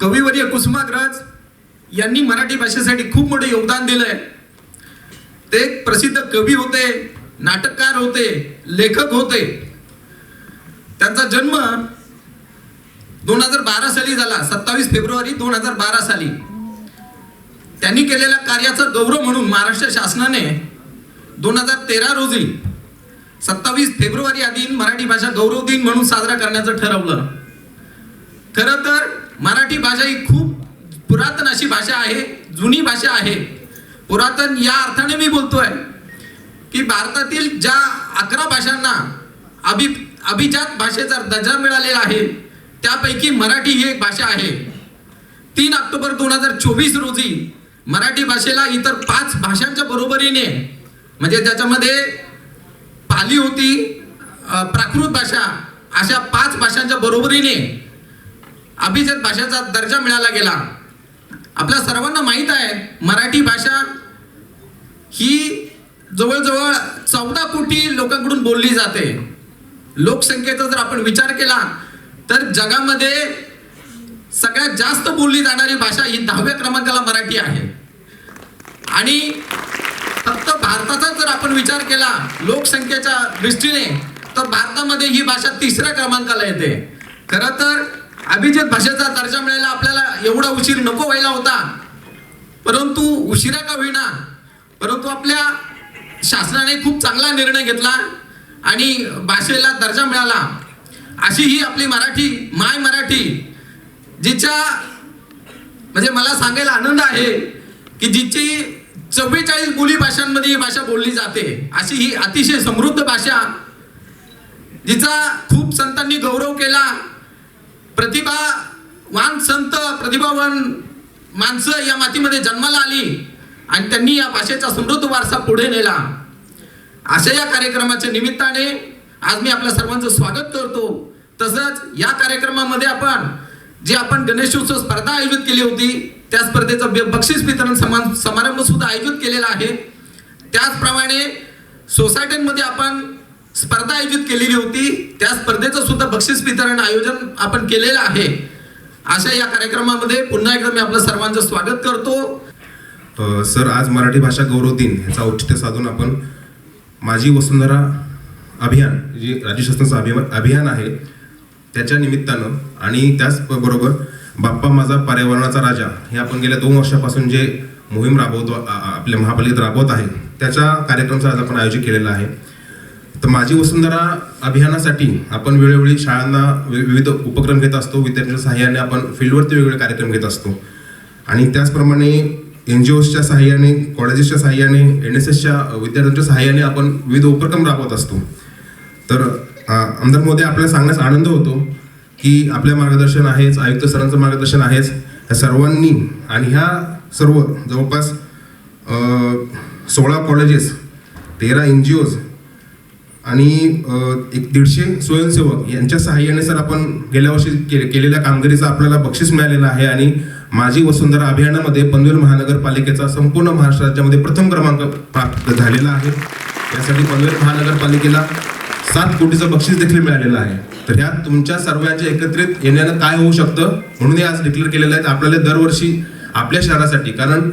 कविवर्य कुसुमाग्रज यांनी मराठी भाषेसाठी खूप मोठे योगदान दिलंय. ते एक प्रसिद्ध कवी होते, नाटककार होते, लेखक होते. त्यांचा जन्म 2012 साली झाला, 27 फेब्रुवारी 2012 साली. त्यांनी केलेल्या कार्याचा गौरव म्हणून महाराष्ट्र शासनाने 2013 रोजी 27 फेब्रुवारी हा दिन मराठी भाषा गौरव दिन म्हणून साजरा करण्याचं ठरवलं. खरं तर मराठी भाषा ही खूप पुरातन अशी भाषा आहे, जुनी भाषा आहे. पुरातन या अर्थाने मी बोलतोय की भारतातील ज्या 11 भाषांना अभिजात भाषेचा दर्जा मिळालेला आहे त्यापैकी मराठी ही एक भाषा आहे. 3 ऑक्टोबर 2024 रोजी मराठी भाषेला इतर 5 भाषांच्या बरोबरीने, म्हणजे त्याच्यामध्ये पाली होती, प्राकृत भाषा, अशा 5 भाषांच्या बरोबरीने अभिजात भाषेचा दर्जा मिळाला गेला. आपल्या सर्वांना माहीत आहे मराठी भाषा ही जवळजवळ 14 कोटी लोकांकडून बोलली जाते. लोकसंख्येचा जर आपण विचार केला तर जगामध्ये सगळ्यात जास्त बोलली जाणारी भाषा ही 10व्या क्रमांकाला मराठी आहे. आणि फक्त भारताचा जर आपण विचार केला लोकसंख्येच्या दृष्टीने तर भारतामध्ये ही भाषा 3ऱ्या क्रमांकाला येते. खरं तर अभिजात भाषेचा दर्जा मिळायला आपल्याला एवढा उशीर नको व्हायला होता, परंतु उशिरा का होईना, परंतु आपल्या शासनाने खूप चांगला निर्णय घेतला आणि भाषेला दर्जा मिळाला. अशी ही आपली मराठी, माय मराठी, जिच्या म्हणजे मला सांगायला आनंद आहे की जिची 44 बोली भाषांमध्ये ही भाषा बोलली जाते. अशी ही अतिशय समृद्ध भाषा, जिचा खूप संतांनी गौरव केला. प्रतिभावान संत, प्रतिभावान माणसं या मातीमध्ये जन्माला आली आणि त्यांनी या भाषेचा समृद्ध वारसा पुढे नेला. अशा या कार्यक्रमाच्या निमित्ताने आज मी आपल्या सर्वांचं स्वागत करतो. तसंच या कार्यक्रमामध्ये आपण गणेशोत्सव स्पर्धा आयोजित केली होती, त्या स्पर्धेचं बक्षीस वितरण समारंभ सुद्धा आयोजित केलेला आहे. त्याचप्रमाणे सोसायट्यांमध्ये आपण स्पर्धा आयोजित केलेली होती, त्या स्पर्धेचं सुद्धा बक्षीस वितरण आयोजन आपण केलेलं आहे. अशा या कार्यक्रमामध्ये पुन्हा एकदा मी आपलं सर्वांचं स्वागत करतो. सर, आज मराठी भाषा गौरव दिन ह्याचा औचित्य साधून आपण माझी वसुंधरा अभियान, जे राज्य शासनाचं अभियान आहे, त्याच्या निमित्तानं आणि त्याचबरोबर बाप्पा माझा पर्यावरणाचा राजा हे आपण गेल्या 2 वर्षापासून जे मोहीम राबवतो, आपल्या महापालिकेत राबवत आहे, त्याच्या कार्यक्रमाचा आज आपण आयोजित केलेला आहे. तर माझी वसुंधरा अभियानासाठी आपण वेळोवेळी शाळांना विविध उपक्रम घेत असतो. विद्यार्थ्यांच्या सहाय्याने आपण फील्डवरती वेगवेगळे कार्यक्रम घेत असतो आणि त्याचप्रमाणे NGOsच्या सहाय्याने, कॉलेजेसच्या सहाय्याने, NSSच्या विद्यार्थ्यांच्या सहाय्याने आपण विविध उपक्रम राबवत असतो. तर आमदार महोदय, आपल्याला सांगण्यास आनंद होतो की आपल्या मार्गदर्शन आहेच, आयुक्त सरांचं मार्गदर्शन आहेच, ह्या सर्वांनी आणि ह्या सर्व जवळपास 16 कॉलेजेस, 13 NGOs आणि 150 स्वयंसेवक यांच्या सहाय्याने सर आपण गेल्या वर्षी केलेल्या कामगिरीचं आपल्याला बक्षीस मिळालेलं आहे. आणि माझी वसुंधरा अभियानामध्ये पनवेल महानगरपालिकेचा संपूर्ण महाराष्ट्र राज्यामध्ये प्रथम क्रमांक प्राप्त झालेला आहे. यासाठी पनवेल महानगरपालिकेला 7 कोटीचं बक्षीस देखील मिळालेलं आहे. तर ह्या तुमच्या सर्वांच्या एकत्रित येण्यानं काय होऊ शकतं म्हणून हे आज डिक्लेअर केलेलं आहे. आपल्याला दरवर्षी आपल्या शहरासाठी, कारण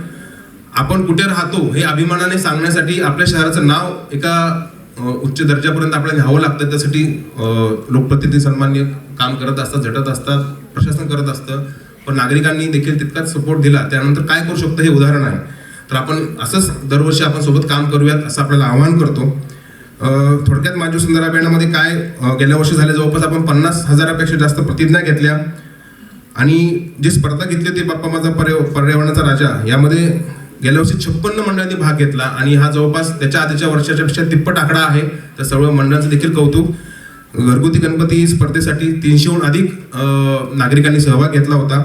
आपण कुठे राहतो हे अभिमानाने सांगण्यासाठी आपल्या शहराचं नाव एका उच्च दर्जापर्यंत आपल्याला न्यावं लागतं. त्यासाठी लोकप्रतिनिधी सन्मान्य काम करत असतात, झटत असतात, प्रशासन करत असतं, पण नागरिकांनी देखील तितकाच सपोर्ट दिला. त्यानंतर काय करू शकतो हे उदाहरण आहे. तर आपण असंच दरवर्षी आपण सोबत काम करूयात असं आपल्याला आवाहन करतो. थोडक्यात माझी वसुंधरा अभियानामध्ये काय गेल्या वर्षी झाले जवळपास आपण 50,000पेक्षा जास्त प्रतिज्ञा घेतल्या आणि जी स्पर्धा घेतली होती बाप्पा माझा पर्यावरणाचा राजा, यामध्ये गेल्या वर्षी 56 मंडळांनी भाग घेतला आणि हा जवळपास त्याच्या आधीच्या वर्षाच्या पेक्षा तिप्पट आकडा आहे. तर सर्व मंडळांचं देखील कौतुक. घरगुती गणपती स्पर्धेसाठी 300हून अधिक नागरिकांनी सहभाग घेतला होता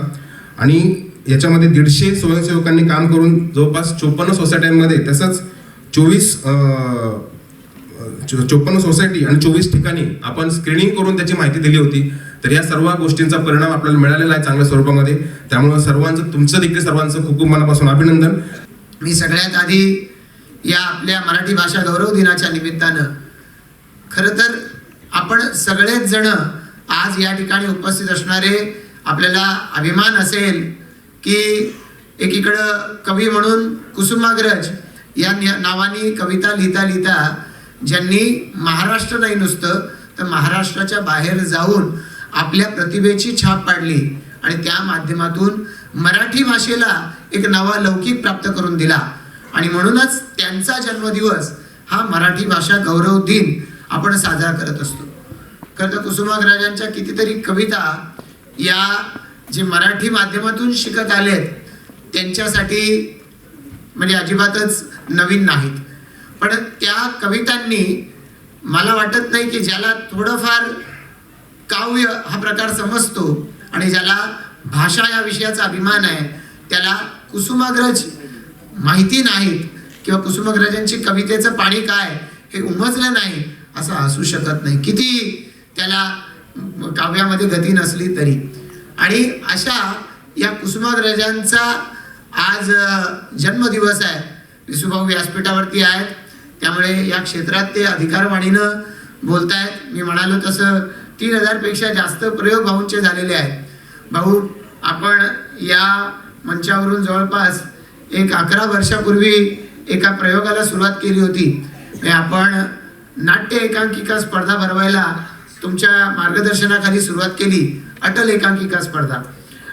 आणि याच्यामध्ये 150 स्वयंसेवकांनी काम करून जवळपास 54 सोसायट्यांमध्ये, तसंच 54 सोसायटी आणि 24 ठिकाणी आपण स्क्रीनिंग करून त्याची माहिती दिली होती. तर या सर्व गोष्टींचा परिणाम आपल्याला मिळालेला आहे चांगल्या स्वरूपामध्ये. त्यामुळे सर्वांचं, तुमचं देखील सर्वांचं खूप खूप मनापासून अभिनंदन. मी सगळ्यात आधी या आपल्या मराठी भाषा गौरव दिनाच्या निमित्तानं खरं तर आपण सगळेच जण आज या ठिकाणी उपस्थित असणारे आपल्याला अभिमान असेल की एकीकडं कवी म्हणून कुसुमाग्रज या नावाने कविता लिहिता लिहिता ज्यांनी महाराष्ट्र नाही नुसतं तर महाराष्ट्राच्या बाहेर जाऊन आपल्या प्रतिभेची छाप पाडली आणि त्या माध्यमातून मराठी भाषेला एक नवा लौकिक प्राप्त करून दिला आणि म्हणूनच त्यांचा जन्मदिवस हा मराठी भाषा गौरव दिन आपण साजरा करत असतो. खरं तर कुसुमाग्रजांच्या कितीतरी कविता या जे मराठी माध्यमातून शिकत आलेत त्यांच्यासाठी म्हणजे अजिबातच नवीन नाहीत. पण त्या कवितांनी मला वाटत नाही की ज्याला थोडंफार काव्य हा प्रकार समजतो आणि ज्याला भाषा या विषयाचा अभिमान आहे त्याला कुसुमाग्रज माहिती नाहीत किंवा कुसुमाग्रजांची कवितेचं पाणी काय हे उमजलं नाही असं असू शकत नाही, किती त्याला काव्यामध्ये गती नसली तरी. आणि अशा या कुसुमाग्रजांचा आज जन्मदिवस आहे. विसुभाऊ व्यासपीठावरती आहेत त्यामुळे या क्षेत्रात ते अधिकारवाणीनं बोलतायत. मी म्हणालो तसं 3000 पेक्षा जास्त प्रयोग भाऊंचे झालेले आहेत. भाऊ आपण या मंचावरून जवळपास एक 11 वर्षापूर्वी एका प्रयोगाला सुरुवात केली होती. आपण नाट्य एकांकिका स्पर्धा भरवायला तुमच्या मार्गदर्शनाखाली सुरुवात केली, अटल एकांकिका स्पर्धा.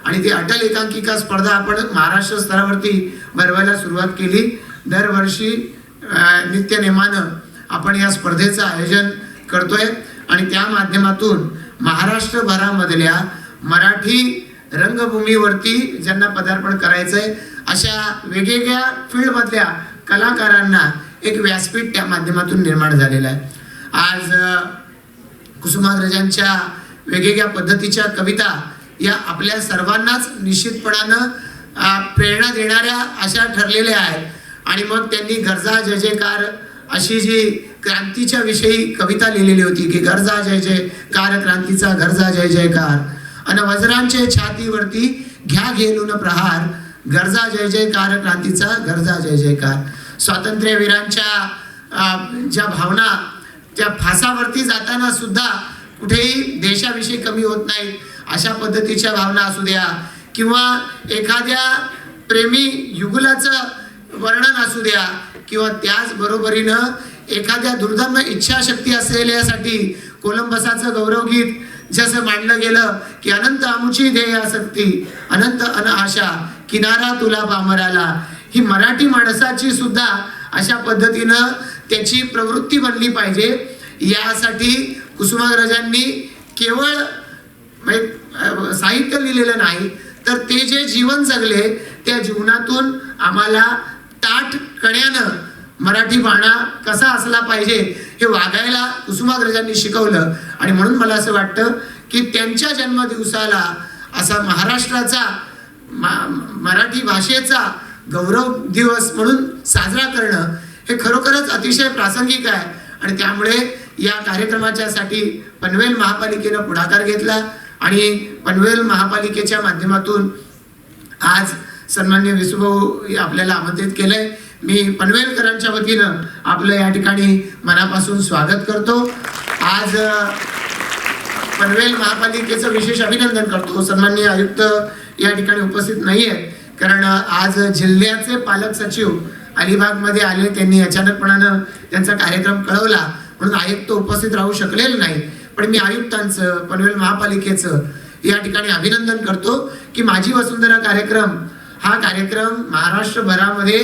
आणि ती अटल एकांकिका स्पर्धा आपण महाराष्ट्र स्तरावरती भरवायला सुरुवात केली. दरवर्षी नित्यनेमानं आपण या स्पर्धेचं आयोजन करतोय आणि त्या माध्यमातून महाराष्ट्रभरामधल्या मराठी रंगभूमीवरती ज्यांना पदार्पण करायचंय अशा वेगवेगळ्या फील्डमधल्या कलाकारांना एक व्यासपीठ त्या माध्यमातून निर्माण झालेलं आहे. आज कुसुमाग्रजांच्या वेगवेगळ्या पद्धतीच्या कविता या आपल्या सर्वांनाच निश्चितपणानं प्रेरणा देणाऱ्या अशा ठरलेल्या आहेत. आणि मग त्यांनी गरजा जय जयकार अशी जी क्रांतीच्या विषयी कविता लिहिलेली होती की गरजा जय जयकार क्रांतीचा गरजा जय जयकार अन वज्रांचे छातीवरती घ्या घेलून प्रहार गरजा जय जयकार क्रांतीचा गरजा जय जयकार. स्वातंत्र्यवीरांच्या ज्या भावना त्या फासावरती जाताना सुद्धा कुठेही देशाविषयी कमी होत नाहीत अशा पद्धतीच्या भावना असू द्या किंवा एखाद्या प्रेमी युगुलाचं वर्णन असू द्या किंवा त्याच बरोबरीनं एखाद्या दुर्दम्य इच्छाशक्ती असलेल्यासाठी कोलंबसाचं गौरवगीत जसं मांडलं गेलं की अनंत आमुची ध्येय आसक्ती अनंत अन आशा किनारा तुला पामराला, ही मराठी माणसाची सुद्धा अशा पद्धतीनं त्याची प्रवृत्ती बनली पाहिजे. यासाठी कुसुमाग्रजांनी केवळ साहित्य लिहिलेलं नाही तर ते जे जीवन जगले त्या जीवनातून आम्हाला ताठ कण्यानं मराठी बाणा कसा असला पाहिजे हे वागायला कुसुमाग्रजांनी शिकवलं. आणि म्हणून मला असं वाटतं की त्यांच्या जन्मदिवसाला असा महाराष्ट्राचा मराठी भाषेचा गौरव दिवस म्हणून साजरा करणं हे खरोखरच अतिशय प्रासंगिक आहे. आणि त्यामुळे या कार्यक्रमाच्यासाठी पनवेल महापालिकेनं पुढाकार घेतला आणि पनवेल महापालिकेच्या माध्यमातून आज सन्मान्य विसुभाऊ आपल्याला आमंत्रित केलंय. मी पनवेलकरांच्या वतीनं आपलं या ठिकाणी मनापासून स्वागत करतो. आज पनवेल महापालिकेचं विशेष अभिनंदन करतो. सन्माननीय आयुक्त या ठिकाणी उपस्थित नाही आहेत कारण आज जिल्ह्याचे पालक सचिव अलिबागमध्ये आले. त्यांनी अचानकपणानं त्यांचा कार्यक्रम कळवला म्हणून आयुक्त उपस्थित राहू शकलेले नाही. पण मी आयुक्तांचं पनवेल महापालिकेचं या ठिकाणी अभिनंदन करतो की माझी वसुंधरा कार्यक्रम हा कार्यक्रम महाराष्ट्रभरामध्ये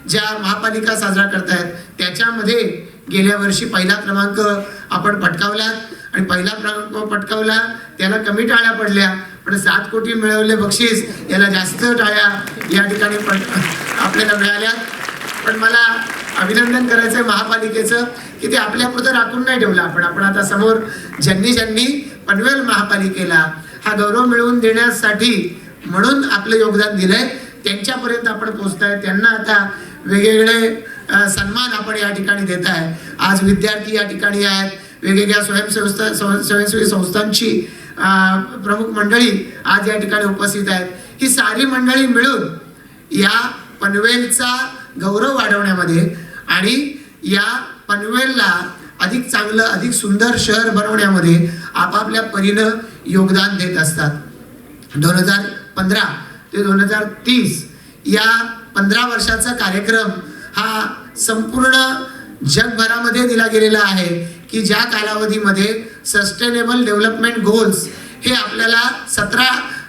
ज्या महापालिका साजरा करतायत त्याच्यामध्ये गेल्या वर्षी पहिला क्रमांक आपण पटकावला आणि पहिला क्रमांक पटकावला त्याला कमी टाळ्या पडल्या पण 7 कोटी मिळवले बक्षीस याला जास्त टाळ्या या ठिकाणी आपल्याला मिळाल्या. पण मला अभिनंदन करायचं महापालिकेचं की ते आपल्यापुरतं राखून नाही ठेवलं. आपण आता समोर ज्यांनी पनवेल महापालिकेला हा गौरव मिळवून देण्यासाठी म्हणून आपलं योगदान दिलंय त्यांच्यापर्यंत आपण पोहोचताय. त्यांना आता वेगवेगळे सन्मान आपण या ठिकाणी देत आहे. आज विद्यार्थी या ठिकाणी आहेत, वेगवेगळ्या स्वयंसेवी संस्थांची प्रमुख मंडळी आज या ठिकाणी उपस्थित आहेत. ही सारी मंडळी मिळून या पनवेलचा गौरव वाढवण्यामध्ये आणि या पनवेलला अधिक चांगलं अधिक सुंदर शहर बनवण्यामध्ये आपापल्या परीनं योगदान देत असतात. 2015 ते 2030 या 15 वर्षाचा कार्यक्रम हा संपूर्ण जगभरामध्ये दिला गेलेला आहे की ज्या कालावधीमध्ये सस्टेनेबल डेव्हलपमेंट गोल्स हे आपल्याला 17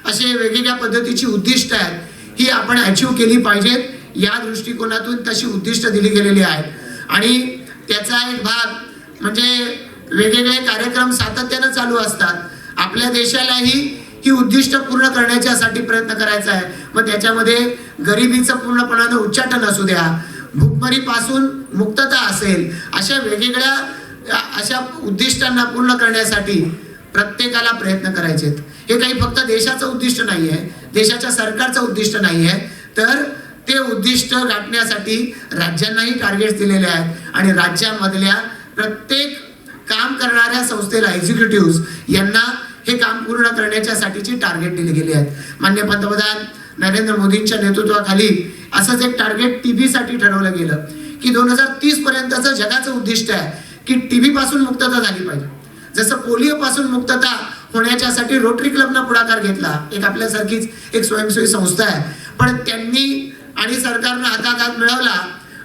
असे वेगवेगळ्या पद्धतीची उद्दिष्ट आहेत, ही आपण अचीव केली पाहिजेत. या दृष्टिकोनातून तशी उद्दिष्ट दिली गेलेली आहेत आणि त्याचा एक भाग म्हणजे वेगवेगळे कार्यक्रम सातत्यानं चालू असतात. आपल्या देशालाही ही उद्दिष्ट पूर्ण करण्याच्यासाठी प्रयत्न करायचा आहे. मग त्याच्यामध्ये गरिबीचं पूर्णपणानं उच्चाटन असू द्या, भूकमरीपासून मुक्तता असेल, अशा वेगवेगळ्या अशा उद्दिष्टांना पूर्ण करण्यासाठी प्रत्येकाला प्रयत्न करायचे आहेत. हे काही फक्त देशाचं उद्दिष्ट नाही आहे, देशाच्या सरकारचं उद्दिष्ट नाही आहे, तर ते उद्दिष्ट गाठण्यासाठी राज्यांनाही टार्गेट्स दिलेले आहेत आणि राज्यामधल्या प्रत्येक काम करणाऱ्या संस्थेला एक्झिक्युटिव्ह यांना हे काम पूर्ण करण्याच्यासाठीची टार्गेट दिली गेली आहेत. माननीय पंतप्रधान नरेंद्र मोदींच्या नेतृत्वाखाली असंच एक टार्गेट टीबी साठी ठरवलं गेलं की 2030 पर्यंतचं जगाचं उद्दिष्ट आहे की टीबी पासून मुक्तता झाली पाहिजे. जसं पोलिओ पासून मुक्तता होण्याच्यासाठी रोटरी क्लबनं पुढाकार घेतला, एक आपल्यासारखीच एक स्वयंसेवी संस्था आहे, पण त्यांनी आणि सरकारनं हातात मिळवला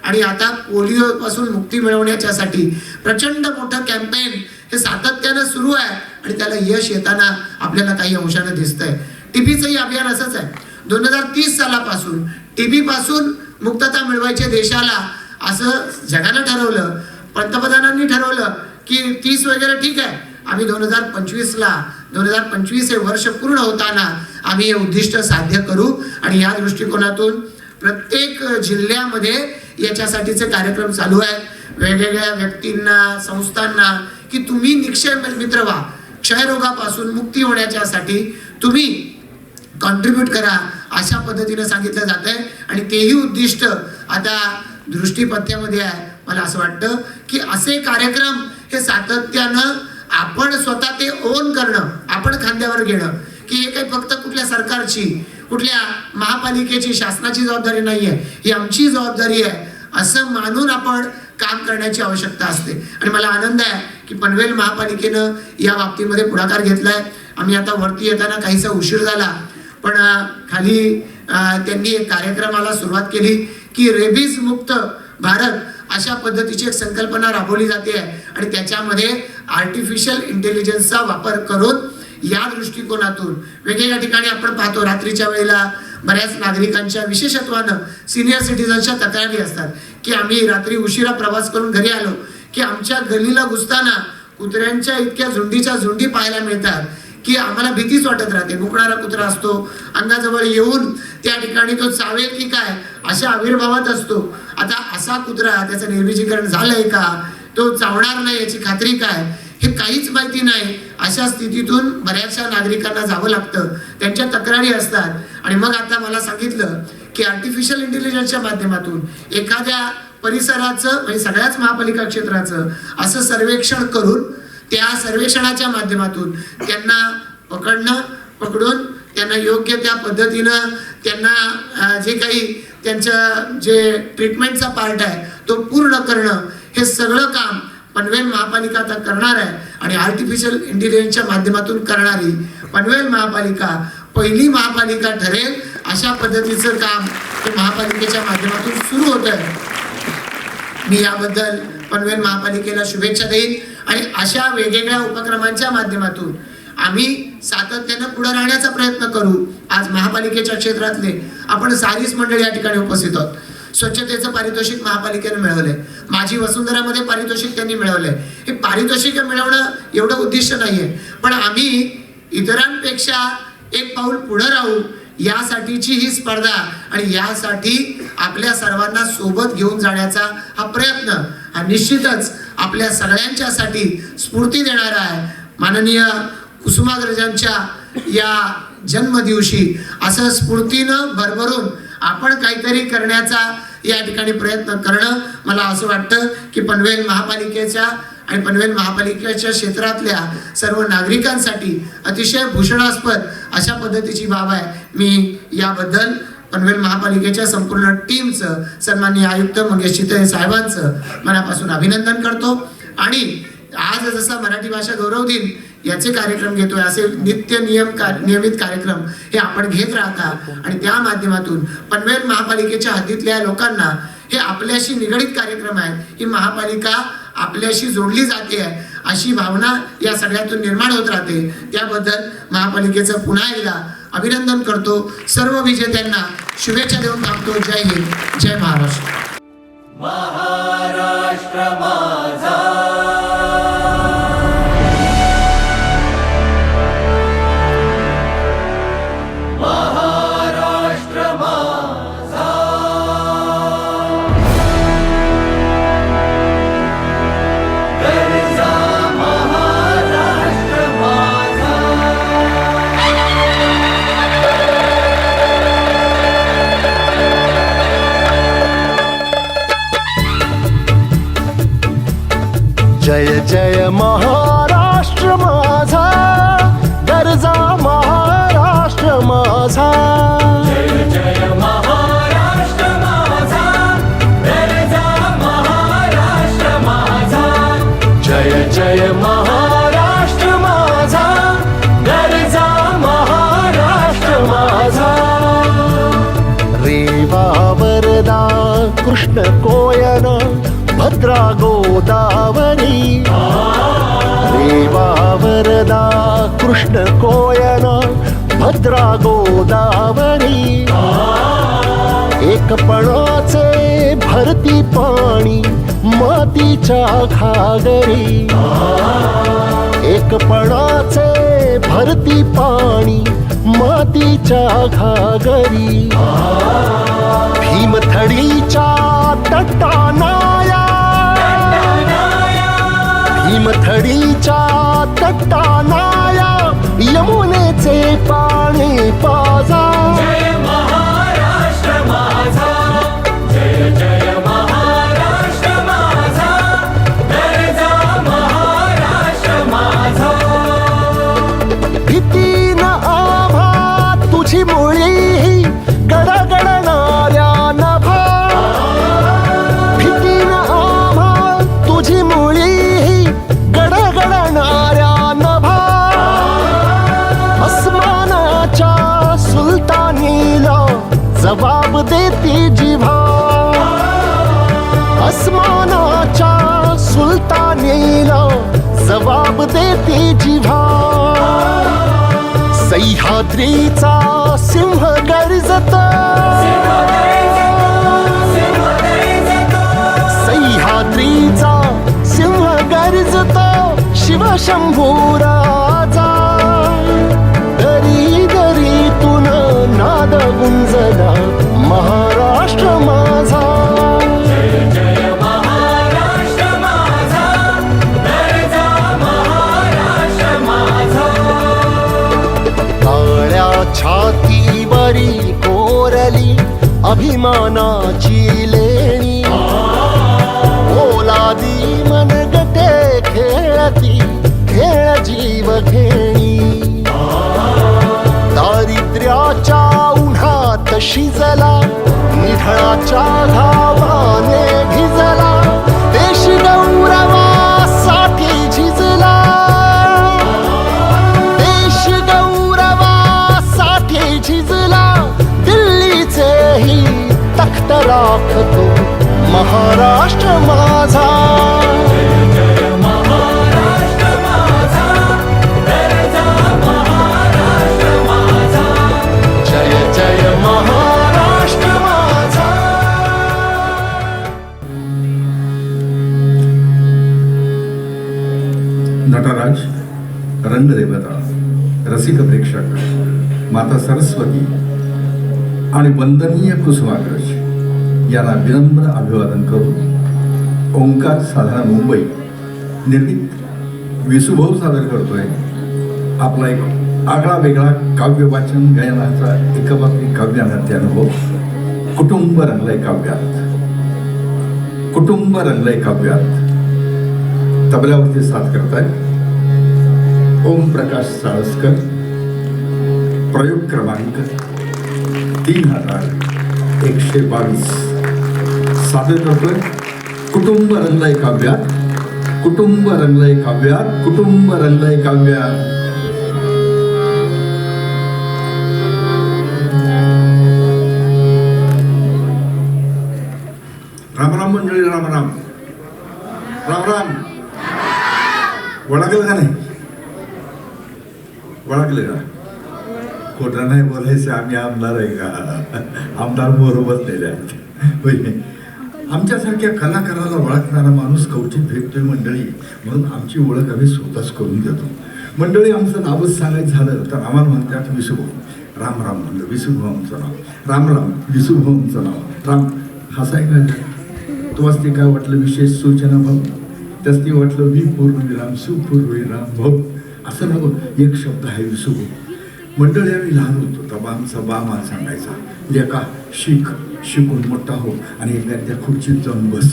आणि आता पोलिओ पासून मुक्ती मिळवण्याच्यासाठी प्रचंड मोठं कॅम्पेन हे सातत्यानं सुरू आहे आणि त्याला यश येताना आपल्याला काही अंशानं दिसतंय. टीबीचंही अभियान असंच आहे. 2030 सालापासून टीबी पासून मुक्तता मिळवायचे देशाला असं जगानं ठरवलं. पंतप्रधानांनी ठरवलं की 30 वगैरे ठीक आहे, आम्ही 2025 हे वर्ष पूर्ण होताना आम्ही हे उद्दिष्ट साध्य करू आणि या दृष्टिकोनातून प्रत्येक जिल्ह्यामध्ये याच्यासाठीचे कार्यक्रम चालू आहेत. वेगवेगळ्या व्यक्तींना, संस्थांना की तुम्ही निक्षय मित्र व्हा, क्षयरोगापासून मुक्ती होण्याच्यासाठी तुम्ही कॉन्ट्रीब्यूट करा, अशा पद्धतीने सांगितलं जात आहे आणि तेही उद्दिष्ट आता दृष्टीपथ्यामध्ये आहे. मला असं वाटतं की असे कार्यक्रम हे सातत्यानं आपण स्वतः ते ओन करणं, आपण खांद्यावर घेणं की हे काही फक्त कुठल्या सरकारची, कुठल्या महापालिकेची, शासनाची जबाबदारी नाही आहे, ही आमची जबाबदारी आहे असं मानून आपण काम करण्याची आवश्यकता असते. आणि मला आनंद आहे की पनवेल महापालिकेनं या बाबतीमध्ये पुढाकार घेतलाय. आम्ही आता वरती येताना काहीसा उशीर झाला, पण खाली त्यांनी एक कार्यक्रमाला सुरुवात केली की रेबीज मुक्त भारत अशा पद्धतीची एक संकल्पना राबवली जाते आहे आणि त्याच्यामध्ये आर्टिफिशियल इंटेलिजन्सचा वापर करून या दृष्टिकोनातून वेगवेगळ्या ठिकाणी आपण पाहतो रात्रीच्या वेळेला बऱ्याच नागरिकांच्या विशेषत्वानं सिनियर सिटीजनच्या तक्रारी असतात की आम्ही रात्री उशिरा प्रवास करून घरी आलो की आमच्या गलीला घुसताना कुत्र्यांच्या इतक्या झुंडीच्या झुंडी पाहायला मिळतात की आम्हाला भीतीच वाटत राहते. भुकणारा कुत्रा असतो, अंगाजवळ येऊन त्या ठिकाणी तो चावेल की काय अशा आविर्भावात असतो. आता असा कुत्रा त्याचं निर्विजीकरण झालंय का, तो चावणार नाही याची खात्री काय, हे काहीच माहिती नाही. अशा स्थितीतून बऱ्याचशा नागरिकांना जावं लागतं, त्यांच्या तक्रारी असतात. आणि मग आता मला सांगितलं की आर्टिफिशियल इंटेलिजन्सच्या माध्यमातून एखाद्या परिसराचं म्हणजे सगळ्याच महापालिका क्षेत्राचं असं सर्वेक्षण करून त्या सर्वेक्षणाच्या माध्यमातून त्यांना पकडून त्यांना योग्य त्या पद्धतीनं त्यांना जे काही त्यांचं जे ट्रीटमेंटचा पार्ट आहे तो पूर्ण करणं, हे सगळं काम पनवेल महापालिका आता करणार आहे. आणि आर्टिफिशियल इंटेलिजन्सच्या माध्यमातून करणारी पनवेल महापालिका पहिली महापालिका ठरेल अशा पद्धतीचं काम हे महापालिकेच्या माध्यमातून सुरू होत आहे. मी याबद्दल पनवेल महापालिकेला शुभेच्छा देईन आणि अशा वेगवेगळ्या उपक्रमांच्या माध्यमातून आम्ही सातत्यानं पुढे राहण्याचा प्रयत्न करू. आज महापालिकेच्या क्षेत्रातले आपण 40 मंडळी या ठिकाणी उपस्थित आहोत. स्वच्छतेचं पारितोषिक महापालिकेने मिळवलंय, माझी वसुंधरामध्ये पारितोषिक त्यांनी मिळवलंय. हे पारितोषिक मिळवणं एवढं उद्दिष्ट नाहीये, पण आम्ही इतरांपेक्षा एक पाऊल पुढे राहू यासाठीची ही स्पर्धा आणि यासाठी आपल्या सर्वांना सोबत घेऊन जाण्याचा हा प्रयत्न हा निश्चितच आपल्या सगळ्यांच्यासाठी स्फूर्ती देणारा आहे. माननीय कुसुमाग्रजांच्या या जन्मदिवशी असं स्फूर्तीनं भरभरून आपण काहीतरी करण्याचा या ठिकाणी प्रयत्न करणं, मला असं वाटतं की पनवेल महापालिकेच्या आणि पनवेल महापालिकेच्या क्षेत्रातल्या सर्व नागरिकांसाठी अतिशय भूषणास्पद अशा पद्धतीची बाब आहे. मी याबद्दल पनवेल महापालिकेच्या संपूर्ण टीमचं, सन्माननीय आयुक्त मंगेश चितळे साहेबांचं मनापासून अभिनंदन करतो. आणि आज जसा मराठी भाषा गौरव दिन याचे कार्यक्रम घेतोय, असे नियमित कार्यक्रम हे आपण घेत राहता आणि त्या माध्यमातून पनवेल महापालिकेच्या हद्दीतल्या लोकांना हे आपल्याशी निगडीत कार्यक्रम आहेत, ही महापालिका आपल्याशी जोडली जाते आहे अशी भावना या सगळ्यातून निर्माण होत राहते. त्याबद्दल महापालिकेचं पुन्हा एकदा अभिनंदन करतो. सर्व विजेत्यांना शुभेच्छा देऊन थांबतो. जय हिंद, जय महाराष्ट्र. महाराष्ट्र माझा महाराष्ट्र माझा गरजा महाराष्ट्र माझा जय जय महाराष्ट्र माझा गरजा महाराष्ट्र माझा जय जय महाराष्ट्र माझा गरजा महाराष्ट्र माझा जय जय महाराष्ट्र माझा गरजा महाराष्ट्र माझा रेवा वरदा कृष्ण कोयना भद्रा गोदावरी रेवा वरदा कृष्ण कोयना भद्रा गोदावरी एकपणाचे भरती पाणी मातीच्या घागरी एकपणाचे भरती पाणी मातीच्या घागरी भीमथडीच्या तटानाया भीमथडीच्या तटानाया यमुनेचे पाणी पाजा जय महाराष्ट्र माझा जय जय महाराष्ट्र माझा गरजा महाराष्ट्र माझा भीतीन आभा तुझी मुळी गडगडणाऱ्या नभा भीतीन आभा तुझी मुळी गडगडणाऱ्या नभा अस्मानाच्या सुलतानीला जबाब देती जिव्हा अस्मानाच्या सुलतानीला जबाब देती जिव्हा सह्याद्रीचा सिंह गर्जत सह्याद्रीचा सिंह गर्जत शिवशंभू राजा दरी दरीतून नाद गुंजला महाराष्ट्र माझा जय जय महाराष्ट्र माझा गरजा महाराष्ट्र माझा काळ्या छातीवरी कोरली अभिमानाची लेणी ओलादी मनगटे खेळती खेळ जीव घेणी दारिद्र्याच्या उन्हात शिजला निधळाच्या घावाने भिजला देश गौरवासाठी झिजला देश गौरवासाठी झिजला दिल्लीचेही तख्त राखतो महाराष्ट्र माझा जय महाराष्ट्र माझा गरजा महाराष्ट्र माझा जय जय महाराष्ट्र माझा नटराज, रंगदेवता, रसिक प्रेक्षक, माता सरस्वती आणि वंदनीय कुसुमाग्रज यांना विनम्र अभिवादन करून ओंकार साधना मुंबई निर्मित विसुभाऊ सादर करतोय आपला एक आगळा वेगळा काव्य वाचन गायनाचा एकपात्री काव्यानाट्य अनुभव कुटुंब रंगलय काव्यात. कुटुंब रंगलय काव्यात तबल्यावरती साथ करताय ओम प्रकाश साळसकर. प्रयोग क्रमांक 3122 सादर करतोय कुटुंब रंगलय काव्यात कुटुंब रंगलय काव्यात, कुटुंब रंगलय काव्यात. रामराम मंडळी, रामराम रामराम. ओळखलं का नाही? ओळखलं का? खोटं नाही बोलायचं, आम्ही आमदार आहे का? आमदार मोर बसलेले आहेत होय. आमच्यासारख्या कलाकाराला ओळखणारा माणूस कवचित भेटतोय मंडळी, म्हणून आमची ओळख आम्ही स्वतःच करून देतो. मंडळी, आमचं नावच सांगायचं झालं तर आम्हाला म्हणतात विसुभाऊ. राम राम म्हणलं, विसुभाऊ आमचं नाव. राम राम, विसुभाऊ आमचं नाव. राम हसाय काय तुम्हाला ते काय वाटलं विशेष सूचना भाऊ? त्याच ते वाटलं वि पूर्णविराम सुपूर्णविराम भाऊ असं नको. एक शब्द आहे विसुभाऊ. मंडळी, आम्ही लहान होतो तेव्हा आमचा बा मला सांगायचा, लेका शिकून मोठा हो आणि एखाद्या खुर्चीत जाऊन बस,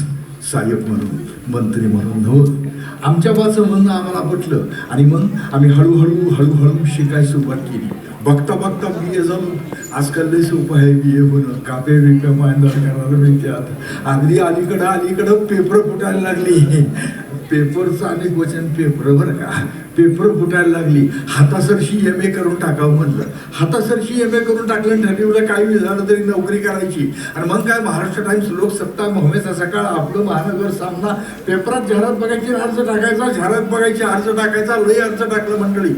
साहेब म्हणून, मंत्री म्हणून नव्हतं. आमच्या बाचं म्हणणं आम्हाला पटलं आणि मग आम्ही हळूहळू शिकायला सुरुवात केली. बघता बघता बी ए झालो. आजकाल लई सोपं आहे बी ए होणं. कापे बिपे मांडण करायला मिळतात. अगदी अलीकडं पेपर फुटायला लागली. पेपरचं अनेक वचन पेपर बरं का. पेपर फुटायला लागली. हातासरशी एम ए करून टाकावं म्हणलं. हातासरशी एम ए करून टाकलं. ठरवलं काही झालं तरी नोकरी करायची. आणि मग काय महाराष्ट्र टाइम्स, लोकसत्ता, मोहमेचा सकाळ, आपलं महानगर सामना, पेपरात जाहिरात बघायची, अर्ज टाकायचा, जाहिरात बघायची, अर्ज टाकायचा. लई अर्ज टाकलं मंडळी.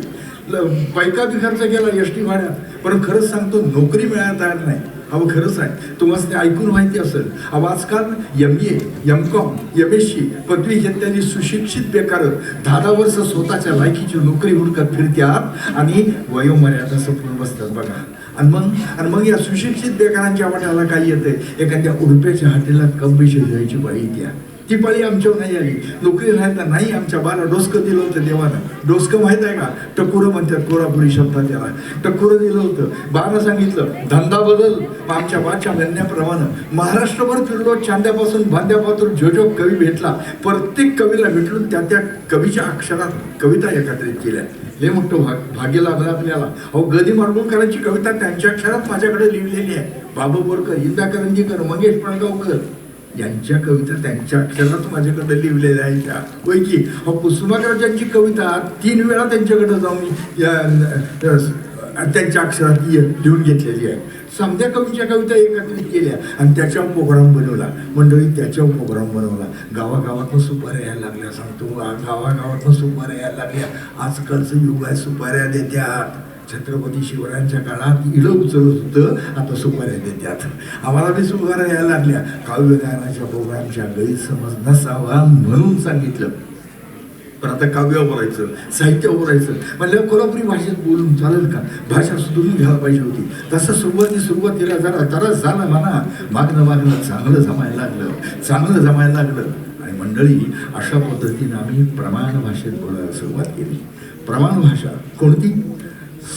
पैका बी खर्च केला एस टी भाड्यात. पण खरंच सांगतो, नोकरी मिळायला तयार नाही. अहो खरंच आहे. तुम्हाला ते ऐकून माहिती असेल. अहो आजकाल MA, MCOM, MSc पदवी घेतलेली सुशिक्षित बेकार 10 वर्ष स्वतःच्या लायकीची नोकरी हुडकत फिरत्यात आणि वयोमर्यादा संपून बसतात बघा. आणि मग या सुशिक्षित बेकारांच्या वाट्याला काय येते? एखाद्या उडप्याच्या हॉटेलात कमिशन द्यायची बाई द्या. ती पाळी आमच्यावर नाही आली. नोकरी राहायला नाही. आमच्या बाला डोसकं दिलं होतं देवानं. डोसकं माहित आहे का? टकुरं म्हणतात कोल्हापुरी शब्दात त्याला. टकुरं दिलं होतं. बानं सांगितलं धंदा बदल. आमच्या बाच्या म्हणण्याप्रमाणे महाराष्ट्रभर फिरलो. चांद्यापासून बांद्यापासून जो कवी भेटला, प्रत्येक कवीला भेटून त्या कवीच्या अक्षरात कविता एकत्रित केल्या. लय मोठं भाग्य लागलं आपल्याला. अहो गदी माडगुळकरांची कविता त्यांच्या अक्षरात माझ्याकडे लिहिलेली आहे. बाबू बोरकर, इंदा करंजीकर, मंगेश पळगावकर यांच्या कविता त्यांच्या अक्षरात माझ्याकडे लिहिलेल्या आहेत त्या. होय की? कुसुमाग्रजांची कविता 3 वेळा त्यांच्याकडे जाऊन त्यांच्या अक्षरात लिहून घेतलेली आहे. समध्या कवीच्या कविता एकत्रित केल्या आणि त्याच्यावर प्रोग्राम बनवला. मंडळी, त्याच्यावर प्रोग्राम बनवला. गावागावातनं सुपाऱ्या यायला लागल्या. सांगतो, गावागावातनं सुपाऱ्या यायला लागल्या. आजकालचं युग आहे, सुपाऱ्या देत्यात. छत्रपती शिवरायांच्या काळात इडं उचलत होतं, आता सुपाऱ्या देत्यात. आम्हाला बी सुपाऱ्या यायला लागल्या. काव्यगायनाच्या प्रोग्रामच्या गैरसमज नसावा म्हणून सांगितलं. पण आता काव्य बोलायचं, साहित्य बोलायचं म्हणलं कोल्हापुरी भाषेत बोलून चालेल का? भाषा सुधारून घ्यायला पाहिजे होती. तसं सुरुवातीला जरा तरच झालं म्हणा. मागणं चांगलं जमायला लागलं. आणि मंडळी, अशा पद्धतीनं आम्ही प्रमाण भाषेत बोलायला सुरुवात केली. प्रमाण भाषा कोणती?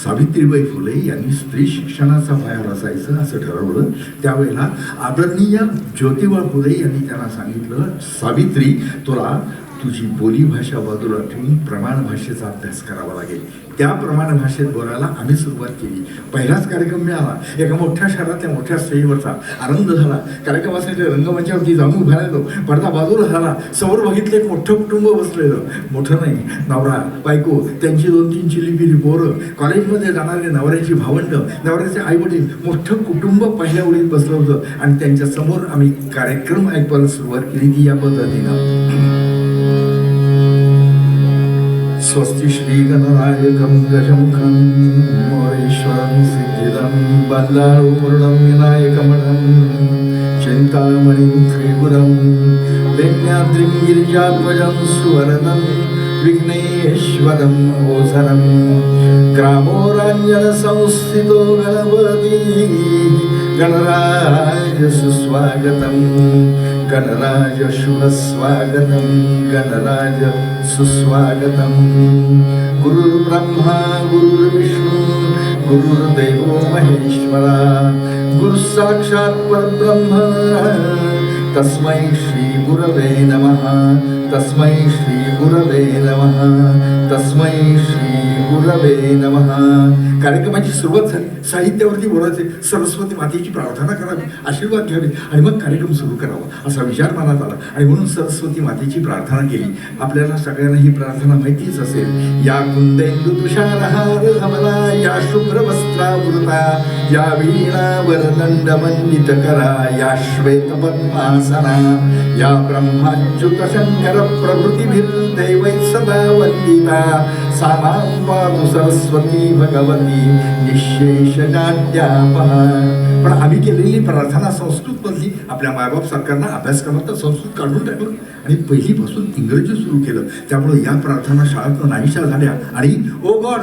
सावित्रीबाई फुले यांनी स्त्री शिक्षणाचा पाया रचायचं असं ठरवलं. त्यावेळेला आदरणीय ज्योतिबा फुले यांनी त्यांना सांगितलं, सावित्री, तुला तुझी बोली भाषा बाजूला ठेवून प्रमाण भाषेचा अभ्यास करावा लागेल. त्या प्रमाण भाषेत बोलायला आम्ही सुरुवात केली. पहिलाच कार्यक्रम मिळाला. एका मोठ्या शहरातल्या मोठ्या स्टेजवरचा आनंद झाला. कार्यक्रमासाठी रंगमंचावरती जाऊन उभा राहिलो. पडदा बाजूला झाला. समोर बघितलं एक मोठं कुटुंब बसलेलं. मोठं नाही, नवरा बायको, त्यांची 2-3 चिलीपिली पोरं, कॉलेजमध्ये जाणारे नवऱ्याची भावंड, नवऱ्याचे आईवडील, मोठं कुटुंब पहिल्या ओळीत बसलं होतं. आणि त्यांच्या समोर आम्ही कार्यक्रम ऐकवायला सुरुवात केली ती या पद्धतीनं. स्वस्ति श्री गणनायकं गजमुखं मोरेश्वरं सिद्धिदं बल्लाळूर्णं विनायकमणं चिन्तामणिं त्रिपुरं दैन्याद्रिं गिरिजाध्वजं सुवर्णं विघ्नेश्वरं ओझरं ग्रामो राञ्जनसंस्थितो गणपति गणराज सुस्वागतं गणराज शुभस्वागतं गणराज सुस्वागतं गुरुर्ब्रह्मा गुरुर्विष्णु गुरुर्देवो महेश्वरा गुरुसाक्षात् परब्रह्म तस्मै श्री गुरवे नमः तस्मै श्री गुरवे नमः तस्मै श्री गुरवे नमः कार्यक्रमाची सुरुवात झाली, साहित्यावरती बोलायचे, सरस्वती मातेची प्रार्थना करावी, आशीर्वाद घ्यावे आणि मग कार्यक्रम सुरू करावा असा विचार मनात आला आणि म्हणून सरस्वती मातेची प्रार्थना केली. आपल्याला सगळ्यांना ही प्रार्थना माहितीच असेल. या कुंदेंदु तुषारहार धवला, या शुभ्र वस्त्रावृता, या वीणा वरदंड वंदित करा, या श्वेत पद्मासना, या ब्रह्माच्युत शंकर प्रभृतिभिर्दैवै सदा वंदिता, सामां पातु सरस्वती भगवती निःशेष नाट्यापहा. पण आम्ही केलेली प्रार्थना संस्कृत मधली, आपल्या मायबाप सरकारनं अभ्यासक्रमात संस्कृत काढून टाकलं आणि पहिलीपासून इंग्रजी सुरू केलं. त्यामुळे या प्रार्थना शाळेतनं नाहीशा झाल्या आणि ओ गॉड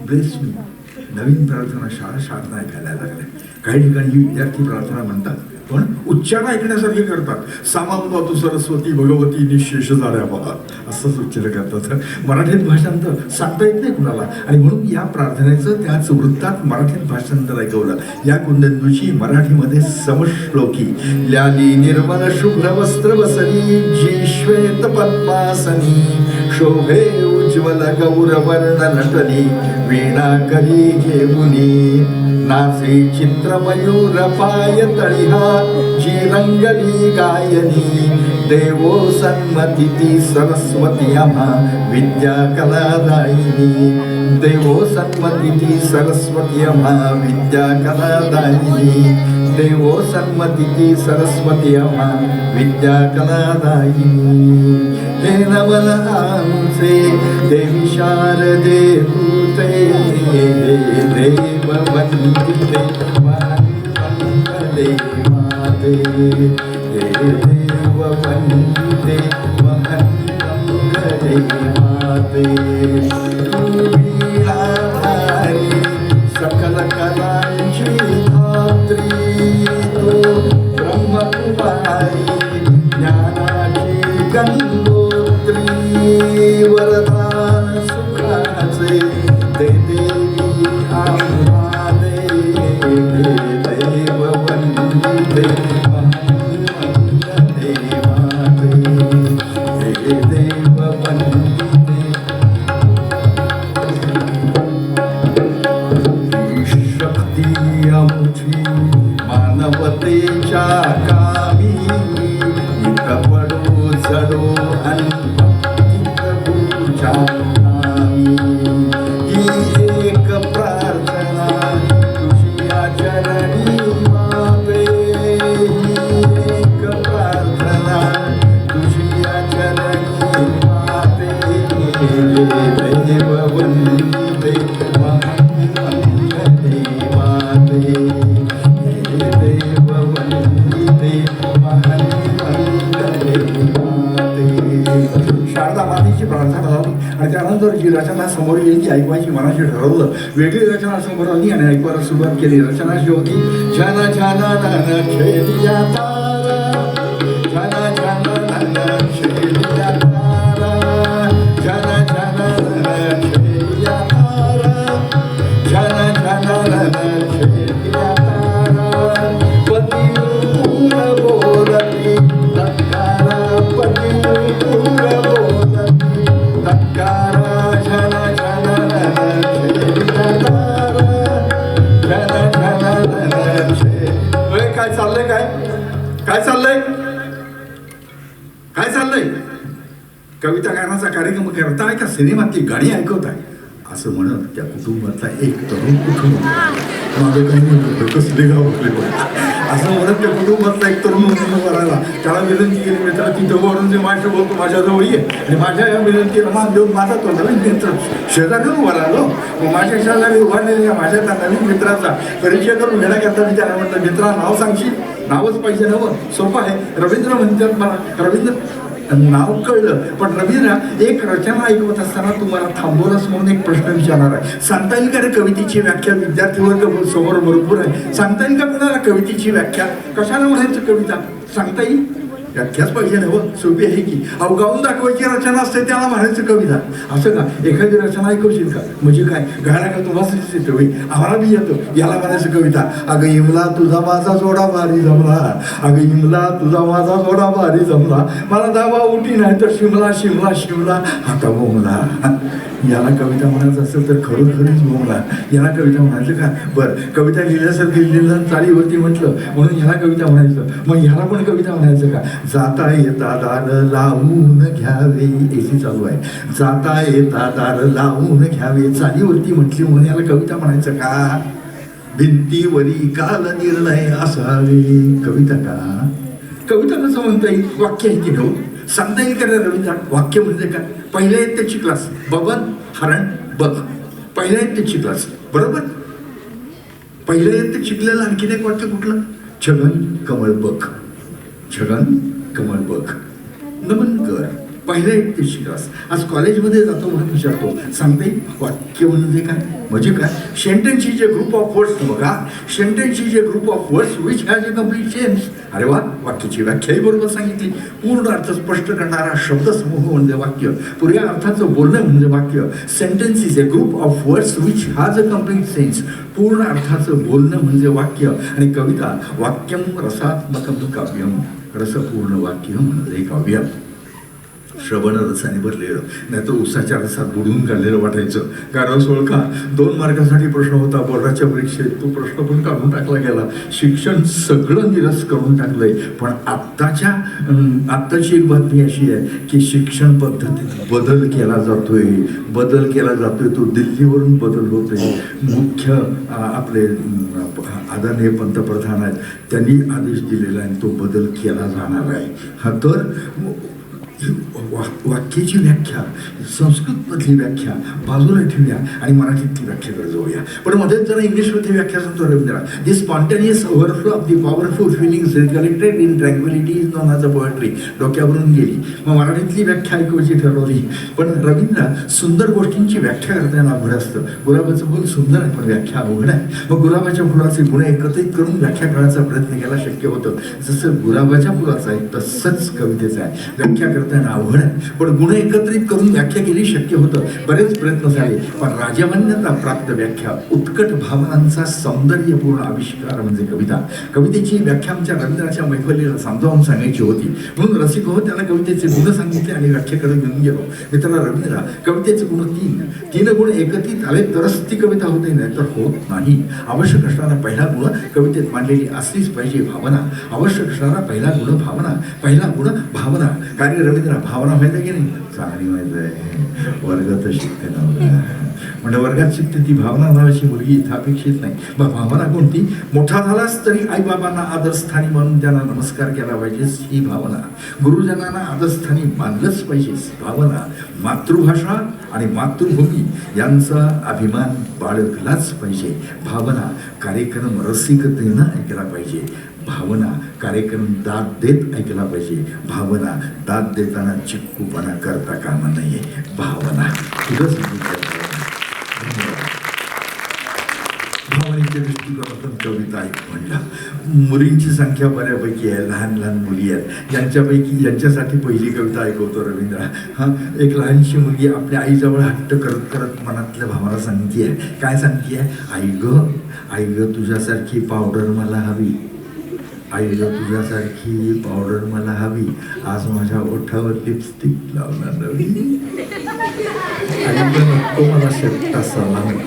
ब्लेस मी, नवीन प्रार्थना शाळेत ऐकायला लागल्या. काही ठिकाणी ही विद्यार्थी प्रार्थना म्हणतात पण उच्चार ऐकण्यासारखे करतात. सामावतू सरस्वती भगवती निःशेष झाल्या बघा असंच उच्चार करतात. मराठीत भाषांतर सांगता येत नाही कुणाला आणि म्हणून या प्रार्थनेचं त्याच वृत्तात मराठीत भाषांतर ऐकवलं. या कुंदेंदूची मराठीमध्ये समश्लोकी, ल्याली निर्मल शुभ्र वस्त्र वसनी, जी श्वेत पद्मासनी, शोभे उज्ज्वल गौरवर्ण नटनी, वीणा करी घेऊनी, नाचे चित्र मयूर पाय तळिहा, जी रंगली गायनी, देवो सन्मती ती सरस्वती आम्हा विद्या कलादायिनी, देवो सन्मती ती सरस्वती आम्हा विद्या कलादायिनी, देवो सन्मती ती सरस्वती आम्हा विद्या कलादायिनी. हे नमन आमचे देवी शारदे दूते, देव वंदिते मंगले माते, हे देव वंदिते मंगले माते. वीणाधारी सकल कलांची धात्री, तो ब्रह्मकुमारी ज्ञानाची गंगोत्री, वरदान सुखाचे दे देवी आम्हा देव वंदिते मंगले माते, हे देव वंदिते. ही शक्ती आमची मानवतेच्या कामी, इत पडो जडो आणि प्रभूच्या नामी. ही एक प्रार्थना तुझ्या चरणी माते, ही एक प्रार्थना तुझ्या चरणी माते, देव वंदिते मंगले माते, हे देव वंदिते मंगले माते. शारदा मातेची प्रार्थना झाली आणि त्यानंतर जी रचना समोर येईल ती ऐकवायची मनाशी ठरवलं. वेगळी रचना समोर आली आणि ऐकवायला सुरुवात केली. रचना अशी होती, जन जन खेलिया तारा, जन जन खेलिया तारा, जन जन खेलिया तारा, जन जन खेलिया तारा. पती बोलती धक्कारा, पती बोलती धक्कारा, जन जन खेलिया तारा, जन जन. काय चाललंय? काय चाललंय? काय चाललंय? कविता गायनाचा कार्यक्रम करताय का सिनेमातली गाणी ऐकवताय असं म्हणत त्या कुटुंबातला एक तरुण कुटुंब माझं काही कसले गाव असं म्हणत त्या कुटुंबातला एक तरुण करायला त्याला विनंती केली, मित्र तिथं वरून जे माझ्या बोलतो माझ्याजवळ ये आणि माझ्या या विनंतीला मान देऊन माझा तो नवीन मित्र शेजारी उभा राहिलो. माझ्या शेजारी उभारलेल्या माझ्या त्या नवीन मित्राचा परिचय करून घेण्याकरता मी त्याला म्हटलं, मित्रा नाव सांगशील? नावच पाहिजे नवं, सोपं आहे. रवींद्र म्हणतात मला, रवींद्र नाव कळलं पण रवींद्र एक रचना ऐकवत असताना तुम्हाला थांबवलंच म्हणून एक प्रश्न विचारणार आहे. सांगता येईल का रे कवितेची व्याख्या? विद्यार्थी वर्ग समोर भरपूर आहे. सांगता येईल का कोणाला कवितेची व्याख्या? कशाला म्हणायचं कविता? सांगता येईल? व्याख्याच पाहिजे ना, हो सोपी आहे की. अहो गाऊन दाखवायची रचना असते त्याला म्हणायचं कविता. असं का एखादी रचना ऐकवशील का? म्हणजे काय गायला का तुम्हाला येतो आम्हाला बी येतो, याला म्हणायचं कविता. अगं इमला तुझा माझा जोडा भारी जमला, अगं इमला तुझा माझा जोडा भारी जमला, मला दाबा उठी नाही तर शिमला शिमला शिमला आता बोमला. याला कविता म्हणायचं असेल तर खरोखरीच बोमला. याला कविता म्हणायचं का? बरं, कविता लिहिल्यासारखी लिहिलं चालीवरती म्हटलं म्हणून ह्याला कविता म्हणायचं. मग ह्याला पण कविता म्हणायचं का? जाता येता दार लावून घ्यावे, एसी चालू आहे, जाता येता दार लावून घ्यावे चालीवरती म्हटली म्हणून याला कविता म्हणायचं का? भिंतीवरी काल निर्णय असावे, कविता का? कविता कसं म्हणता येईल? वाक्य आहे की नव्ह? सांगता येईल का रवींद्र? वाक्य म्हणजे काय? पहिल्या इयत्तेची क्लास, बबन हरण बघ, पहिल्या इयत्तेची क्लास बरोबर. पहिल्या इयत्तेत शिकलेलं आणखीन एक वाक्य कुठलं? छगन कमळ बघ, छगन कमळ बघ, नमन कर. पहिल्या इयत्तेची क्लास. आज कॉलेजमध्ये जातो म्हणून विचारतो, सांगता येईल वाक्य म्हणजे काय? म्हणजे काय? Sentence is a group of words. बघा, sentence is a group of words which has a complete sense. अरे वा, वाक्याची व्याख्याही बरोबर सांगितली. पूर्ण अर्थ स्पष्ट करणारा शब्दसमूह म्हणजे वाक्य, पुऱ्या अर्थाचं बोलणं म्हणजे वाक्य. Sentence is a group of words which has a complete sense. पूर्ण अर्थाचं बोलणं म्हणजे वाक्य. आणि कविता वाक्यम रसात्मकम काव्यम, रसपूर्ण वाक्य म्हणजे काव्य. श्रवण रसाने भरलेलं, नाहीतर उसाच्या रसात बुडवून काढलेलं वाटायचं. कारण सोळखा 2 मार्कासाठी प्रश्न होता बोर्डाच्या परीक्षेत, तो प्रश्न पण काढून टाकला गेला. शिक्षण सगळं निरस करून टाकलंय. पण आत्ताची एक बातमी अशी आहे की शिक्षण पद्धतीत बदल केला जातोय. तो दिल्लीवरून बदल होतोय. मुख्य आपले आदरणीय पंतप्रधान आहेत, त्यांनी आदेश दिलेला आहे, तो बदल केला जाणार आहे. हा तर वाक्याची व्याख्या, संस्कृतमधली व्याख्या बाजूला ठेवूया आणि मराठीतली व्याख्याकडे जाऊया. पण मध्ये जरा इंग्लिशमध्ये व्याख्या सांगतो Ravindra. The spontaneous overflow of the powerful feelings recollected in tranquillity is known as a poetry. डोक्यावरून गेली. मग मराठीतली व्याख्या ऐकवायची ठरवली. पण रवींद्र, सुंदर गोष्टींची व्याख्या करताना अवघड असतं. गुलाबाचं फुल सुंदर आहे पण व्याख्या अवघड आहे. मग गुलाबाच्या फुलाचे गुण एकत्रित करून व्याख्या करण्याचा प्रयत्न केला शक्य होतं. जसं गुलाबाच्या फुलाचं आहे तसंच कवितेचं आहे. व्याख्या करताना अवघड आहे, पण गुण एकत्रित करून व्याख्या केली शक्य होतं. बरेच प्रयत्न झाले, पण राजमान्यता प्राप्त व्याख्या, उत्कट भावनांचा सौंदर्यपूर्ण आविष्कार म्हणजे कविता. कवितेची व्याख्या आमच्या रवींद्राच्या मैफलीला समजावून सांगायची होती. म्हणून रसिक हो त्याला कवितेचे गुण सांगितले आणि व्याख्याकडे घेऊन गेलो. मित्रांनो, रवींद्र कवितेचे गुण 3 गुण एकत्रित आले तरच ती कविता होते, नाही तर होत नाही. आवश्यक असणारा पहिला गुण कवितेत मांडलेली असलीच पाहिजे भावना. आवश्यक असणारा पहिला गुण भावना. पहिला गुण भावना. काय रे रवींद्र, भावना माहिती आहे की नाही? चांगली माहिती आहे. वर्गात शिकते ना म्हणजे वर्गात शिकते ती भावना नावाची मुलगी इथं अपेक्षित नाही. भावना कोणती? मोठा झालास तरी आईबाबांना आदरस्थानी मानून त्यांना नमस्कार केला पाहिजेस, ही भावना. गुरुजनांना आदरस्थानी मानलंच पाहिजेस, भावना. मातृभाषा आणि मातृभूमी यांचा अभिमान बाळगलाच पाहिजे, भावना. कार्यक्रम रसिकतेनं ऐकला पाहिजे, भावना. कार्यक्रम दाद देत ऐकला पाहिजे, भावना. दाद देताना चिक्कूपणा करता कामा नये, भावना. तुझं भावनेच्या दृष्टिकोनातून कविता ऐक म्हणलं. मुलींची संख्या बऱ्यापैकी आहे, लहान लहान मुली आहेत. यांच्यासाठी पहिली कविता ऐकवतो रवींद्र. एक लहानशी मुलगी आपल्या आईजवळ हट्ट करत करत मनातल्या भावाला सांगते आहे. काय सांगते आहे? आई ग तुझ्यासारखी पावडर मला हवी, आई ग तुझ्यासारखी पावडर मला हवी, आज माझ्या ओठावर लिपस्टिक लावणार नवी. आई ग नको मला शेपटासा लांब,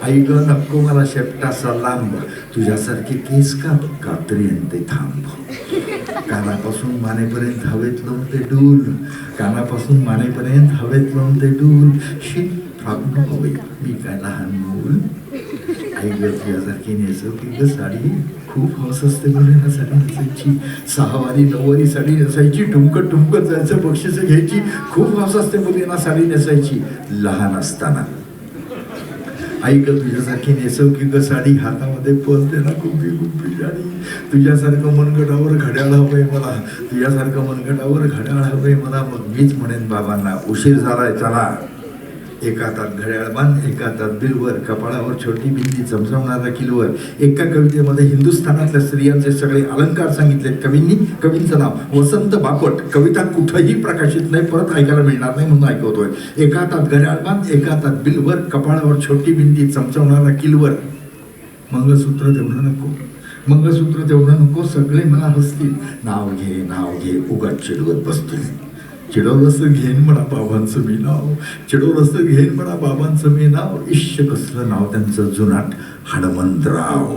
आई ग नको मला शेपटासा लांब, तुझ्यासारखे केस कात्री ते थांब. कानापासून मानेपर्यंत हवेत लावून ते डूल, कानापासून मानेपर्यंत हवेत लावून ते डूल. शी फ्रॉक नको बाई, मी काय लहान मूल. आई ग तुझ्यासारखी नेसव की ग साडी, खूप हौस असते मुलींना साडी नेसायची. 6 वारी 9 वारी साडी नेसायची, ठुमकत जायचं, बक्षिसं घ्यायची. खूप हौस असते मुलींना साडी नेसायची लहान असताना. आई ग तुझ्यासारखी नेसव की ग साडी, हातामध्ये पस दे ना गुंबी जाडी. तुझ्यासारखं मनगटावर घड्याळ हवंय मला, तुझ्यासारखं मनगटावर घड्याळ हवंय मला. मग मीच म्हणेन बाबांना, उशीर झालाय चला. एका हातात घड्याळ बांध, एका हातात बिलवर, कपाळावर छोटी बिंदी, चमचमणारा किलवर. एका कवितेमध्ये हिंदुस्थानातल्या स्त्रियांचे सगळे अलंकार सांगितलेत कवींनी. कवींचं नाव वसंत बापट. कविता कुठंही प्रकाशित नाही, परत ऐकायला मिळणार नाही म्हणून ऐकवतोय. एका हातात घड्याळ बांध, एका हातात बिलवर, कपाळावर छोटी बिंदी, चमचमणारा किलवर. मंगळसूत्र तेवढं नको, मंगळसूत्र तेवढं नको, सगळे मला हसतील. नाव घे उगाच चिडवत बसतील. चिडवलंसं घेईन म्हणा बाबांचं मी नाव, चिडवलंसं घेईन म्हणा बाबांचं मी नाव. इश्य कसलं नाव त्यांचं जुनाट, हनुमंतराव.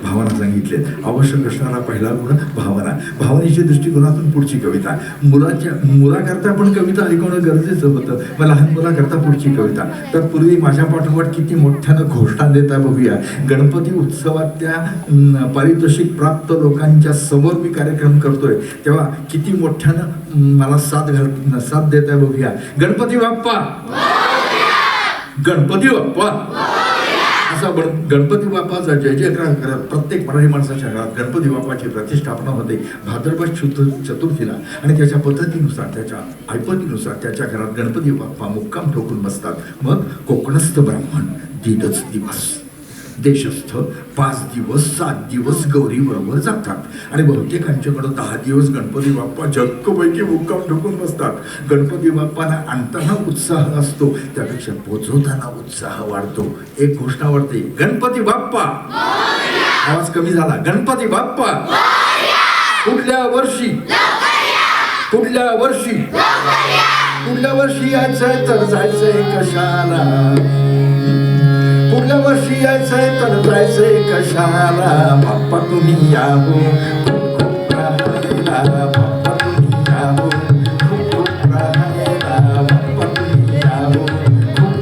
भावना सांगितले. आवश्यक असणारा पहिला गुण भावना. भावनेच्या दृष्टिकोनातून पुढची कविता. मुलाकरता पण कविता ऐकवणं गरजेचं होतं. मग लहान मुलाकरता पुढची कविता. तर पूर्वी माझ्या पाठोपाठ किती मोठ्यानं घोषणा देता बघूया. गणपती उत्सवात त्या पारितोषिक प्राप्त लोकांच्या समोर मी कार्यक्रम करतोय तेव्हा किती मोठ्यानं मला साथ देता बघूया. गणपती बाप्पा, गणपती बाप्पा असा गणपती बाप्पाचा जय जयकार करत प्रत्येक मराठी माणसाच्या घरात गणपती बाप्पाची प्रतिष्ठापना होते भाद्रपद शुद्ध चतुर्थीला. आणि त्याच्या पद्धतीनुसार, त्याच्या ऐपतीनुसार त्याच्या घरात गणपती बाप्पा मुक्काम ठोकून बसतात. मग कोकणस्थ ब्राह्मण 1.5 दिवस, देशस्थ 5 दिवस, 7 दिवस गौरी बरोबर जातात. आणि बहुतेकांच्याकडं 10 दिवस गणपती बाप्पा जक्कपैकी मुक्काम ठोकून बसतात. गणपती बाप्पांना आणताना उत्साह असतो, त्यापेक्षा पोचवताना उत्साह वाढतो. एक घोषणा वाढते, गणपती बाप्पा. आवाज कमी झाला. गणपती बाप्पा पुढल्या वर्षी, पुढल्या वर्षी, पुढल्या वर्षी यायचंय तर जायचंय कशाला, पुढल्या वर्षी यायचंय तर जायचंय कशाला. बाप्पा तुम्ही यावो खूप राहायला, बाप्पा तुम्ही यावो खूप राहायला, बाप्पा तुम्ही यावो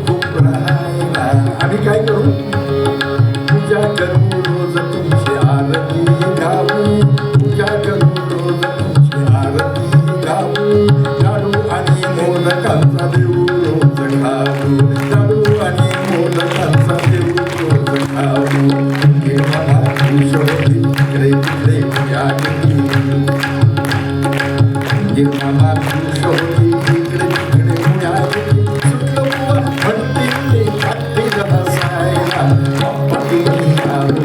खूप राहायला. आम्ही काय करू? पूजा करू रोज तुमची आरती गाऊ, पूजा करू रोज तुमची आरती गाऊ. लाडू आणि मोदकांचा देऊ रोज खाऊ, लाडू आणि मोदकांचा देऊ रोज खाऊ. हे मला खुशवली इकडे तिकडे यादी, हे मला खुशवली इकडे तिकडे यादी. सुटलं भट्टी भट्टी हसायला, बाप्पा तुम्ही यावो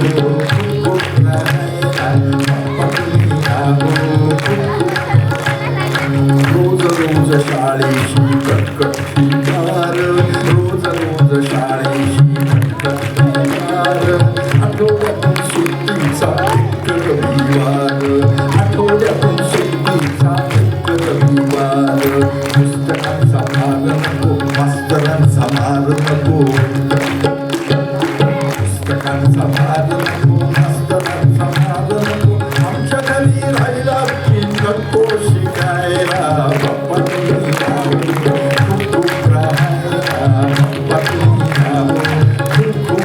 खूप राहायला, बाप्पा तुम्ही यावो खूप. रोज रोज शाळेशी कटकट शिकार, रोज रोज शाळेशी कटकट शिकार. आठवड्यातून सुट्टीचा एक रविवार, आठवड्यातून सुट्टीचा एक रविवार. पुस्तकांचा भाग नको, मास्तरांचा मार नको, पुस्तकांचा भाग नको, मास्तरांचा मार नको. आमच्या घरी राहिला की नको शिकायला, बाप्पा तुम्ही यावो खूप राहायला, बाप्पा तुम्ही यावो खूप.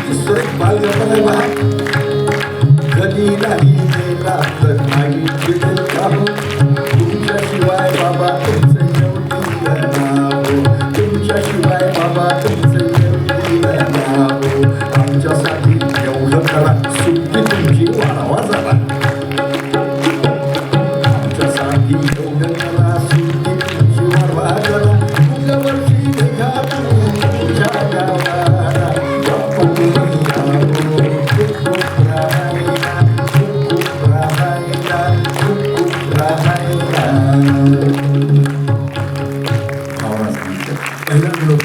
दुसरं एक बाल गप्पा आहे बघा. कधी नाही गेला तर नाही गेलं राहू, तुमच्याशिवाय बाबा तुमचं एवढीलं नाव, तुमच्याशिवाय बाबा तुमचं एवढीलं नाव. आमच्यासाठी एवढं करा, सुट्टी तुमची वाढवा जरा. आमच्यासाठी एवढं करा, सुट्टी तुमची वाढवा जरा. पुढल्या वर्षी निघा तुम्ही तुमच्या गावाला, बाप्पा तुम्ही यावो खूप राहायला, खूप राहायला, खूप राहायला. पहिला मुलं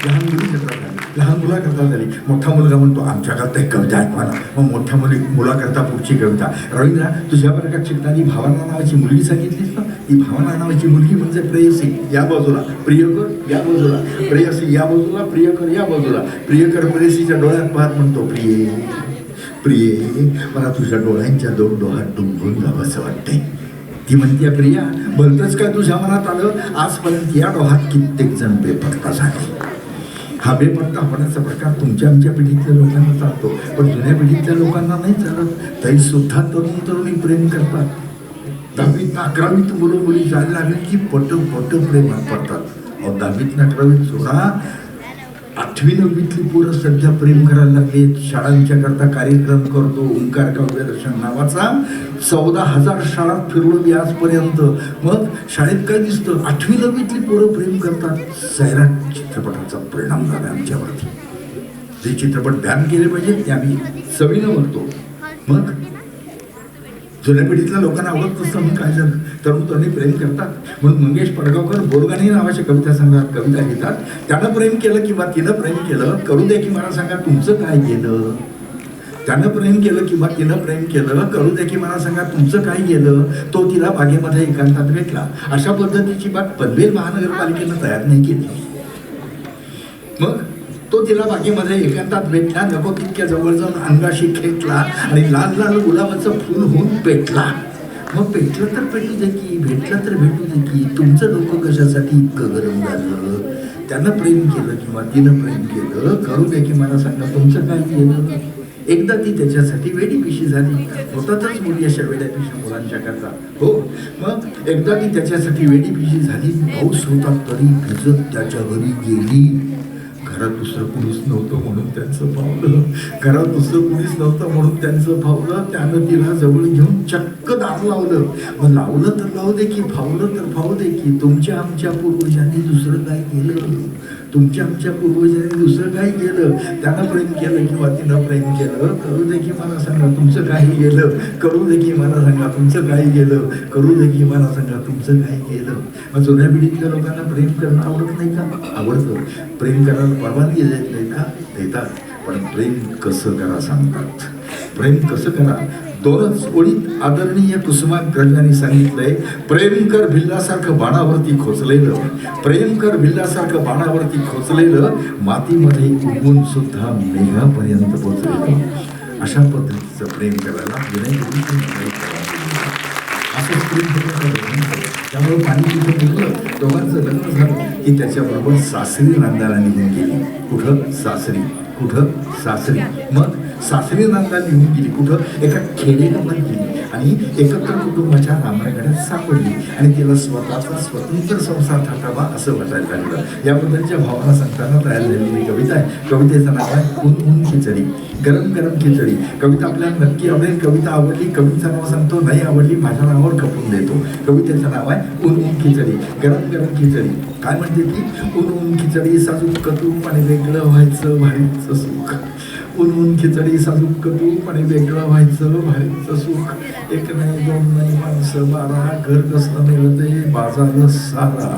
लहान मुली करता झाली, लहान मुला करता झाली. मोठा मुलगा म्हणतो आमच्या करता एक कविता ऐकवाना. मग मोठ्या मुलाकरता पुढची कविता. रवींद्र, तुझ्या वर्गात शिकणारी भावना नावाची मुलगी सांगितलीस ना, ती भावना नावाची मुलगी म्हणजे प्रेयसी या बाजूला, प्रियकर या बाजूला, प्रेयसी या बाजूला, प्रियकर या बाजूला. प्रियकर प्रेयसीच्या डोळ्यात पाहत म्हणतो, प्रिये प्रिये मला तुझ्या डोळ्यांच्या 2 डोहात डुंबून जावंसं वाटतंय. ती म्हणते, प्रिया भलतंच काय तुझ्या मनात आलं? आजपर्यंत या डोहात कित्येक जण बेपत्ता झाले. हा बेपत्ता होण्याचा प्रकार तुमच्या आमच्या पिढीतल्या लोकांना चालतो, पण जुन्या पिढीतल्या लोकांना नाही चालत. तरी सुद्धा तरुण तरुणी प्रेम करतात. 10वीत 11वीत मुलं मुली जायला लागली की पट प्रेमात पडतात. 10वीत 11वीत सोडा, 8वी 9वीतली पोरं सध्या प्रेम करायला लागले. शाळांच्या करता कार्यक्रम करतो ओंकार काव्य दर्शन नावाचा. 14,000 शाळात फिरलो मी आजपर्यंत. मग शाळेत काय दिसतं? 8वी 9वीतली पोरं प्रेम करतात. सैराट चित्रपटाचा परिणाम झाला आमच्यावरती. जे चित्रपट बॅन केले पाहिजे ते आम्ही सवीनं बघतो. मग जुन्या पिढीतल्या लोकांना आवडत नसतं म्हणून काय झालं? तरुण तरुणी प्रेम करतात म्हणून मंगेश पडगावकर बोरगाणी नावाच्या कविता संघात कविता लिहितात. त्यानं प्रेम केलं किंवा तिनं प्रेम केलं, करू दे की मला सांगा तुमचं काय गेलं. त्यानं प्रेम केलं किंवा तिनं प्रेम केलं, करू दे की मला सांगा तुमचं काय गेलं. तो तिला बागेमध्ये एकांतात भेटला. अशा पद्धतीची बाग पनवेल महानगरपालिकेनं तयार नाही केली. मग तो तिला बागेमध्ये एकांतात भेटला, नको तितक्या जवळ जाऊन अंगाशी खेटला आणि लाल लाल गुलाबाचं फुल होऊन पेटला. मग पेटलं तर पेटू दे की, भेटलं तर भेटू दे की, तुमचं डोकं कशासाठी इतकं गरम झालं. त्यानं प्रेम केलं किंवा तिनं प्रेम केलं, करू दे की मला सांगा तुमचं काय केलं. एकदा ती त्याच्यासाठी वेडीपिशी झाली. होतातच मुली अशा वेड्यापिशी मुलांच्या करता. हो, मग एकदा ती त्याच्यासाठी वेडीपिशी झाली. पाऊस होता तरी भिजत त्याच्या घरी गेली. घरात दुसरं कुणीच नव्हतं म्हणून त्यांचं पावलं. घरात दुसरं कुणीच नव्हतं म्हणून त्यांचं पावलं. त्यानं तिला जवळ घेऊन चक्क दार लावलं. मग लावलं तर लावू दे की, फावलं तर फावू दे की, तुमच्या आमच्या पूर्वजांनी दुसरं काय केलं. तुमच्या आमच्या पूर्वजांनी दुसरं काय केलं. त्यानं प्रेम केलं किंवा तिनं प्रेम केलं, करू दे की मला सांगा तुमचं काही गेलं. करू दे की मला सांगा तुमचं काही गेलं. करू दे की मला सांगा तुमचं काय गेलं. मग जुन्या पिढीतल्या लोकांना प्रेम करणं आवडत नाही का? आवडतं. प्रेम करायला परवानगी देत नाही का? देतात. पण प्रेम कसं करा सांगतात. प्रेम कसं करा. 2च ओळीत आदरणीय कुसुमाग्रजांनी सांगितलंय, प्रेम कर भिल्लासारखं बाणावरती खोचलेलं, प्रेम कर भिल्लासारखं बाणावरती खोचलेलं, मातीमध्ये उगवून सुद्धा मेघापर्यंत पोचलेलं. अशा पद्धतीचं प्रेम करायला असंच प्रेम करायला. त्यामुळे पाणी तिथं मुलं दोघांचं लग्न झालं की त्याच्याबरोबर सासरी नांदायला निघून गेली. कुठं? सासरी. कुठं? सासरी. मग सासरी नांदायला निघून गेली कुठं? एका खेडेगावात गेली आणि एकत्र कुटुंबाच्या रामरागड्यात सापडली आणि तिला स्वतःचा स्वतंत्र संसार थाटावा असं वाटायला लागलं. याबद्दलच्या भावना सांगताना तयार झालेली कविता आहे. कवितेचं नाव आहे ऊन ऊन खिचडी. गरम गरम खिचडी. कविता आपल्याला नक्की आवडेल. कविता आवडली, कवीचं नाव सांगतो. नाही आवडली, माझ्या नावावर खपून देतो. कवितेचं नाव आहे ऊन ऊन खिचडी. गरम गरम खिचडी. काय म्हणते ती? ऊन ऊन खिचडी साजूक तूप आणि वेगळं व्हायचं भारीचं सुख. ऊन ऊन खिचडी साजूक तूप आणि वेगळं व्हायचं भारीचं सुख. एक नाही दोन नाही माणसं 12, घर कसलं मिळते बाजार सारा.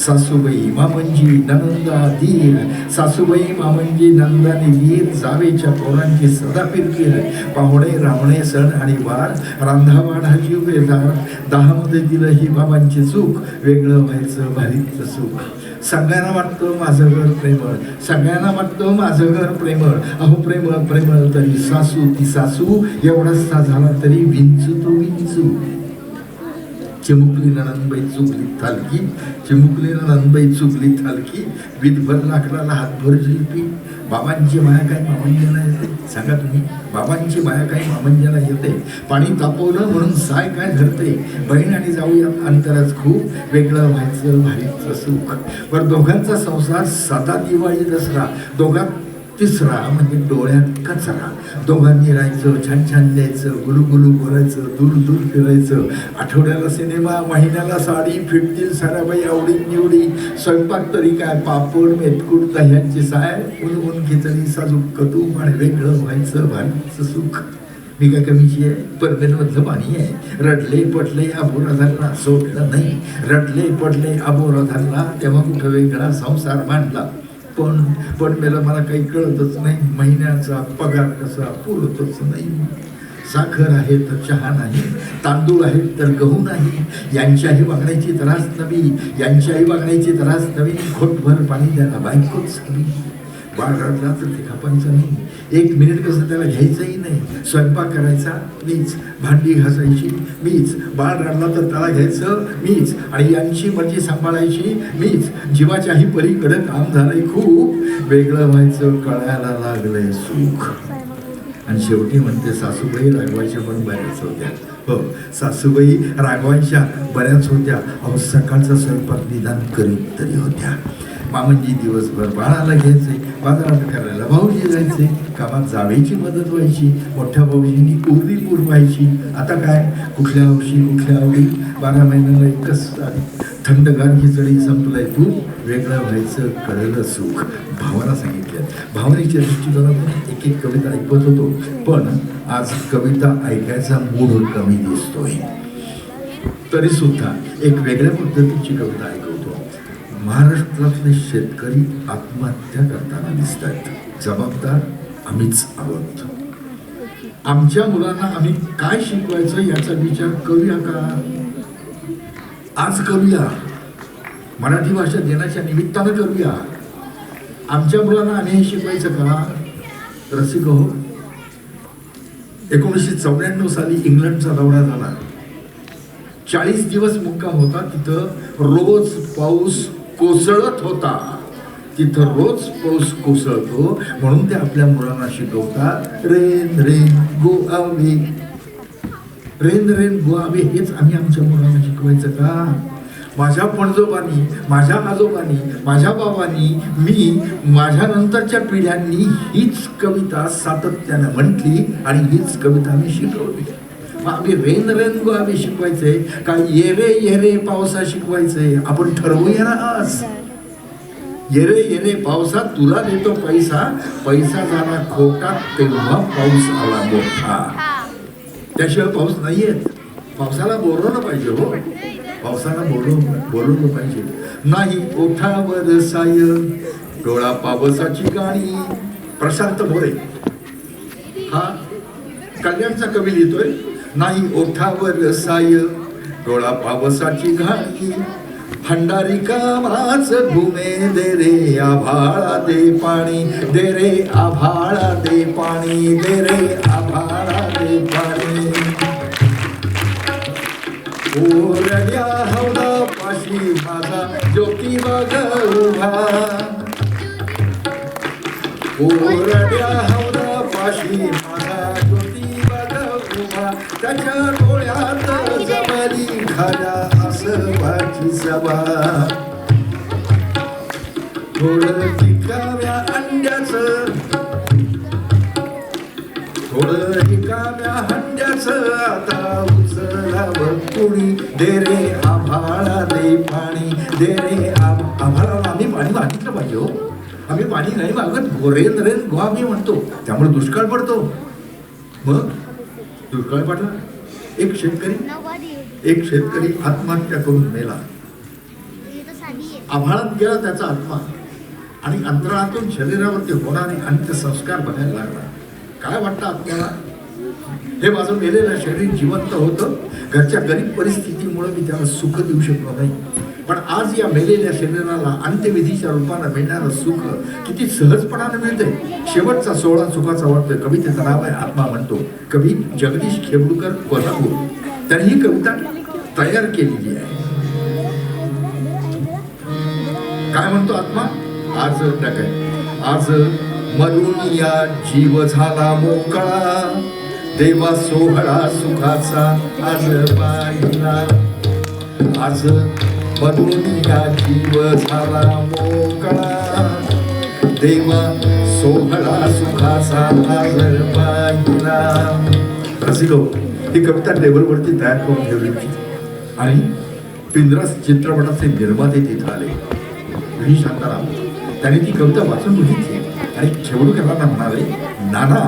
सासूबाई मामंजी नंदा दीर, सासूबाई मामंजी नंदानी दीर, जावेच्या पोरांची सदा फिरकीर, पाहुणे रावणे सण आणि वार, रांधावाढा जीव बेजार, 10 मध्ये दिलं ही बाबांची चूक, वेगळं व्हायचं भारीचं सुख. सगळ्यांना वाटतं माझं घर प्रेमळ, सगळ्यांना वाटतं माझं घर प्रेमळ. अहो प्रेमळ प्रेमळ तरी सासू ती सासू, एवढासा झाला तरी विंचू तो विंचू. चिमुकली नणंदबाई चुकली थालकी, चिमुकली नणंदबाई चुकली थालकी, विधभर लाकडाला हातभर जिलपी. बाबांची माया काय मामंजाला येते सांगा तुम्ही. बाबांची माया काय मामंजाला येते. पाणी तापवलं म्हणून साय काय धरते. बहीण आणि जाऊयात अंतरच खूप, वेगळं व्हायचं भारीचं सुख. बरं दोघांचा संसार साधा दिवाळी दसरा, दोघात तिसरा म्हणजे डोळ्यात कचरा. दोघांनी राहायचं, छान छान लिहायचं, गुलू बोलायचं, दूर दूर फिरायचं. आठवड्याला सिनेमा, महिन्याला साडी, फिटतील साऱ्याबाई आवडी निवडी. स्वयंपाक तरी काय पापड मेतकूट दह्यांची साय, ऊन ऊन खिचडी साजूक तूप आणि वेगळं व्हायचं भारीचं सुख. मी काय कमीची आहे? परमेश्वरचं पाणी आहे. रडले पडले अबोरा धरला, सोडलं नाही. रडले पडले अबोरा धरला, तेव्हा कुठं वेगळा संसार मांडला. पण मला काही कळतच नाही. महिन्याचा पगार कसा पुरतच नाही. साखर आहे तर चहा नाही, तांदूळ आहे तर गहू नाही. यांच्याही वागण्याची त्रास नवी, यांच्याही वागण्याची त्रास नवी. खोटभर पाणी द्यायला बायकोच हवी. बाळ रडला तर ते कापायचं नाही. 1 मिनिट कसं त्याला घ्यायचंही नाही. स्वयंपाक करायचा मीच, भांडी घासायची मीच, बाळ रडला तर त्याला घ्यायचं मीच आणि यांची मर्जी सांभाळायची मीच. जीवाच्याही पलीकडे काम झालंय खूप, वेगळं व्हायचं कळायला लागलंय सुख. आणि शेवटी म्हणते सासूबाई रागवायच्या पण बऱ्याच होत्या. हो, सासूबाई रागवायच्या बऱ्याच होत्या. अहो सकाळचा स्वयंपाक निदान करीत तरी होत्या. मामंजी दिवसभर बाळाला घ्यायचे, बाजारात करायला भाऊजी जायचे, कामात जावेची मदत व्हायची, मोठ्या भाऊजींनी उरली पूर व्हायची. आता काय कुठल्या वर्षी कुठल्या आवडी 12 महिन्याला एकच आली. थंडगार खिचडी संपलाय तूप वेगळं व्हायचं कळलं सुख. भावाला सांगितलं. भावनेच्या दृष्टिकोनातून एक एक कविता ऐकत होतो, पण आज कविता ऐकायचा मूड कमी दिसतोय. तरी सुद्धा एक वेगळ्या पद्धतीची कविता ऐकवतो. महाराष्ट्रातले शेतकरी आत्महत्या करताना दिसत आहेत. जबाबदार आम्हीच आहोत. आमच्या मुलांना आम्ही काय शिकवायचं याचा विचार करूया का? आज करूया. मराठी भाषा दिनाच्या निमित्तानं करूया. आमच्या मुलांना आम्ही हे शिकवायचं का? रसिक हो, 1994 साली इंग्लंडचा दौरा झाला. 40 दिवस मुक्काम होता. तिथं रोज पाऊस कोसळत होता. तिथं रोज पाऊस कोसळतो म्हणून ते आपल्या मुलांना शिकवतात rain rain go away. Rain rain go away हेच आम्ही आमच्या मुलांना शिकवायचं का? माझ्या पणजोबांनी, माझ्या आजोबांनी, माझ्या बाबांनी, मी, माझ्या नंतरच्या पिढ्यांनी हीच कविता सातत्यानं म्हटली आणि हीच कविता आम्ही शिकवली. मग आम्ही रेन रेन गो आम्ही शिकवायचंय का येरे येरे पावसा शिकवायचंय? आपण ठरवूया ना आज. येरे येरे पावसा तुला देतो पैसा, पैसा झाला खोटा तेव्हा पाऊस आला मोठा. त्याशिवाय पाऊस नाही येत. पावसाला बोलवलं पाहिजे हो. पावसाला बोलवलं पाहिजे. नाही ओठावर साय डोळा पावसाची गाणी. प्रशांत मोरे हा कल्याणचा कवी लिहितोय. नाही ओठावर साय डोळा पावसाची घाणी. भंडारी कामाच घुमे दे रे आभाळा दे पाणी. दे रे आभाळा दे पाणी. दे रे आभाळा दे पाणी. ओरड्या हौदा पाशी माझा ज्योतिबा उभा. ओरड्या हौदा पाशी माझा ज्योतिबा उभा. त्याच्या डोळ्यात जमली खाल्या आसवाची सभा. थोडं रिकाम्या अंड्याचं, थोडं रिकाम्या हंड्याचं आता उचलावं कुणी. दे रे आभाळा दे पाणी. दे रे आभाळाला आम्ही पाणी मागितलं पाहिजे हो. आम्ही पाणी नाही मागत. रेन रेन गो आम्ही म्हणतो, त्यामुळे दुष्काळ पडतो. मग दुष्काळ पडला. एक शेतकरी आत्महत्या करून मेला. आभाळात गेला त्याचा आत्मा आणि अंतराळातून शरीरावरती होणारे अंत्यसंस्कार बघायला लागला. काय वाटतं आपल्याला? हे माझं मेलेलं शरीर जिवंत होतं. घरच्या गरीब परिस्थितीमुळे मी त्याला सुख देऊ शकलो नाही. पण आज या मेलेल्या शरीराला अंत्यविधीच्या रूपानं मिळणारं सुख किती सहजपणानं मिळतंय. शेवटचा सोहळा सुखाचा वाटतोय. कवितेचं नाव आहे आत्मा म्हणतो. कवी जगदीश खेबडूकर कोल्हापूर. त्यांनी ही कविता तयार केलेली आहे. काय म्हणतो आत्मा? आज आज मरून या जीव झाला मोकळा. देवा सोहळा सुखाचा आज पाहिला. आज मरून या जीव झाला मोकळा. देवा सोहळा सुखाचा आज पाहिला. रसिको, ही कविता टेबलवरती तयार करून ठेवली होती आणि पिंजरा चित्रपटाचे निर्माते तिथं आले. व्ही शांताराम. त्याने ती कविता वाचून बघितली आणि खेवडूकरांना म्हणाले, नाना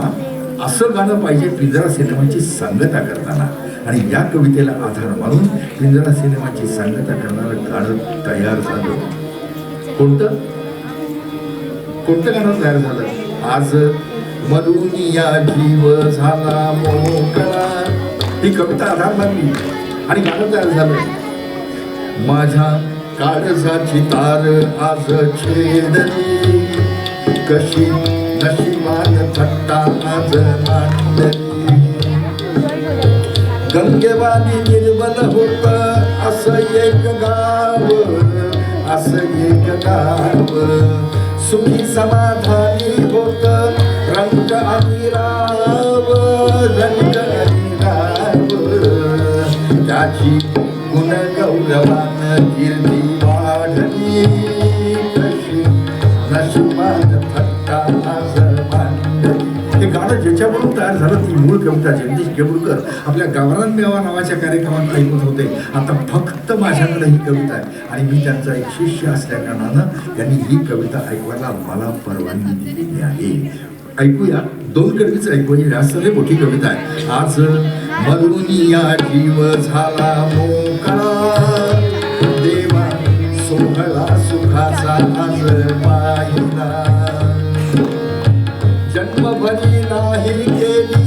असं गाणं पाहिजे पिंजरा सिनेमाची सांगता करताना. आणि या कवितेला आधार मानून पिंजरा सिनेमाची सांगता करणारं गाणं तयार झालं. कोणतं गाणं तयार झालं? आज मरून या जीव झाला मोकळा. ही कविता आधार मानली आणि गाणं तयार झालं. माझ्या काळजाची तार आज छेदली. कशी नशिबान थट्टा आज मांडली. गंगेवाणी निर्मल होत असं एक गाव. असं एक गाव सुखी समाधानी होत. रंग आणि राव. रंग आणि राव. त्याची गुण गौरवान कीर्ती वाढली. कशी नशिबात थट्टा आज मांडली. हे गाणं ज्याच्यावरून तयार झालं ती मूळ कविता जगदीश केबुलकर आपल्या गावरान मेवा नावाच्या कार्यक्रमात ऐकत होते. आता फक्त माझ्याकडे ही कविता आहे आणि मी त्यांचा एक शिष्य असल्या कारणानं त्यांनी ही कविता ऐकवायला मला परवानगी दिलेली आहे. ऐकूया, 2 कडवीच ऐकूया, जास्त लय मोठी कविता आहे. आज मरुनिया जीव झाला मोकळा, देवा सोहळा सुखाचा आज पाहिला. जन्मभरी नाही केली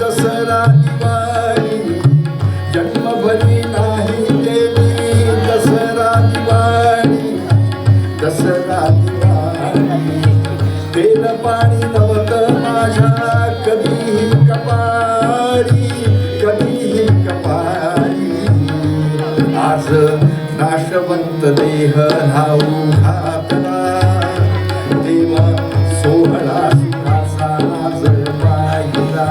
दसरा दिवाळी, जन्मभरी नाही केली दसरा दिवाळी, दसरा दिवाळी. तेल पाणी नव्हतं माझ्या कधीही कपाळी, कधीही कपाळी. आज नाशवंत देह न्हाऊ घातला, देवा सोहळा सुखाचा आज पाहिला.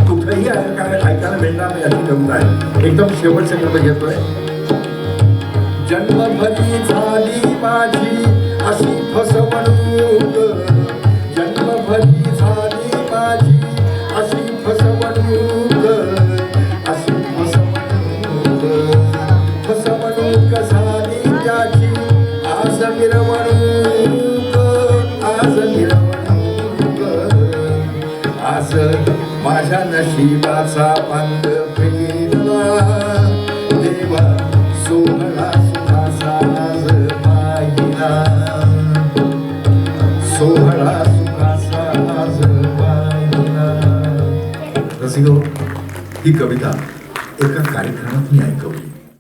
कुठेही ऐकायला मिळणार नाही अशी कविता आहे. एकदम शेवटच्या कविता घेतोय. जन्मभरी झाली माझी अशी फसवणूक, जन्मभरी झाली माझी अशी फसवणूक, अशी फसवणूक. फसवणूक झाली त्याची आज मिरवणूक, आज मिरवणूक. आज माझ्या नशिबाचा पंग फेरला, देवा सोहळा सुखाचा आज पाहिला, सोहळा सुखाचा आज पाहिला. रसिको, ही कविता एका कार्यक्रमात मी ऐकवली.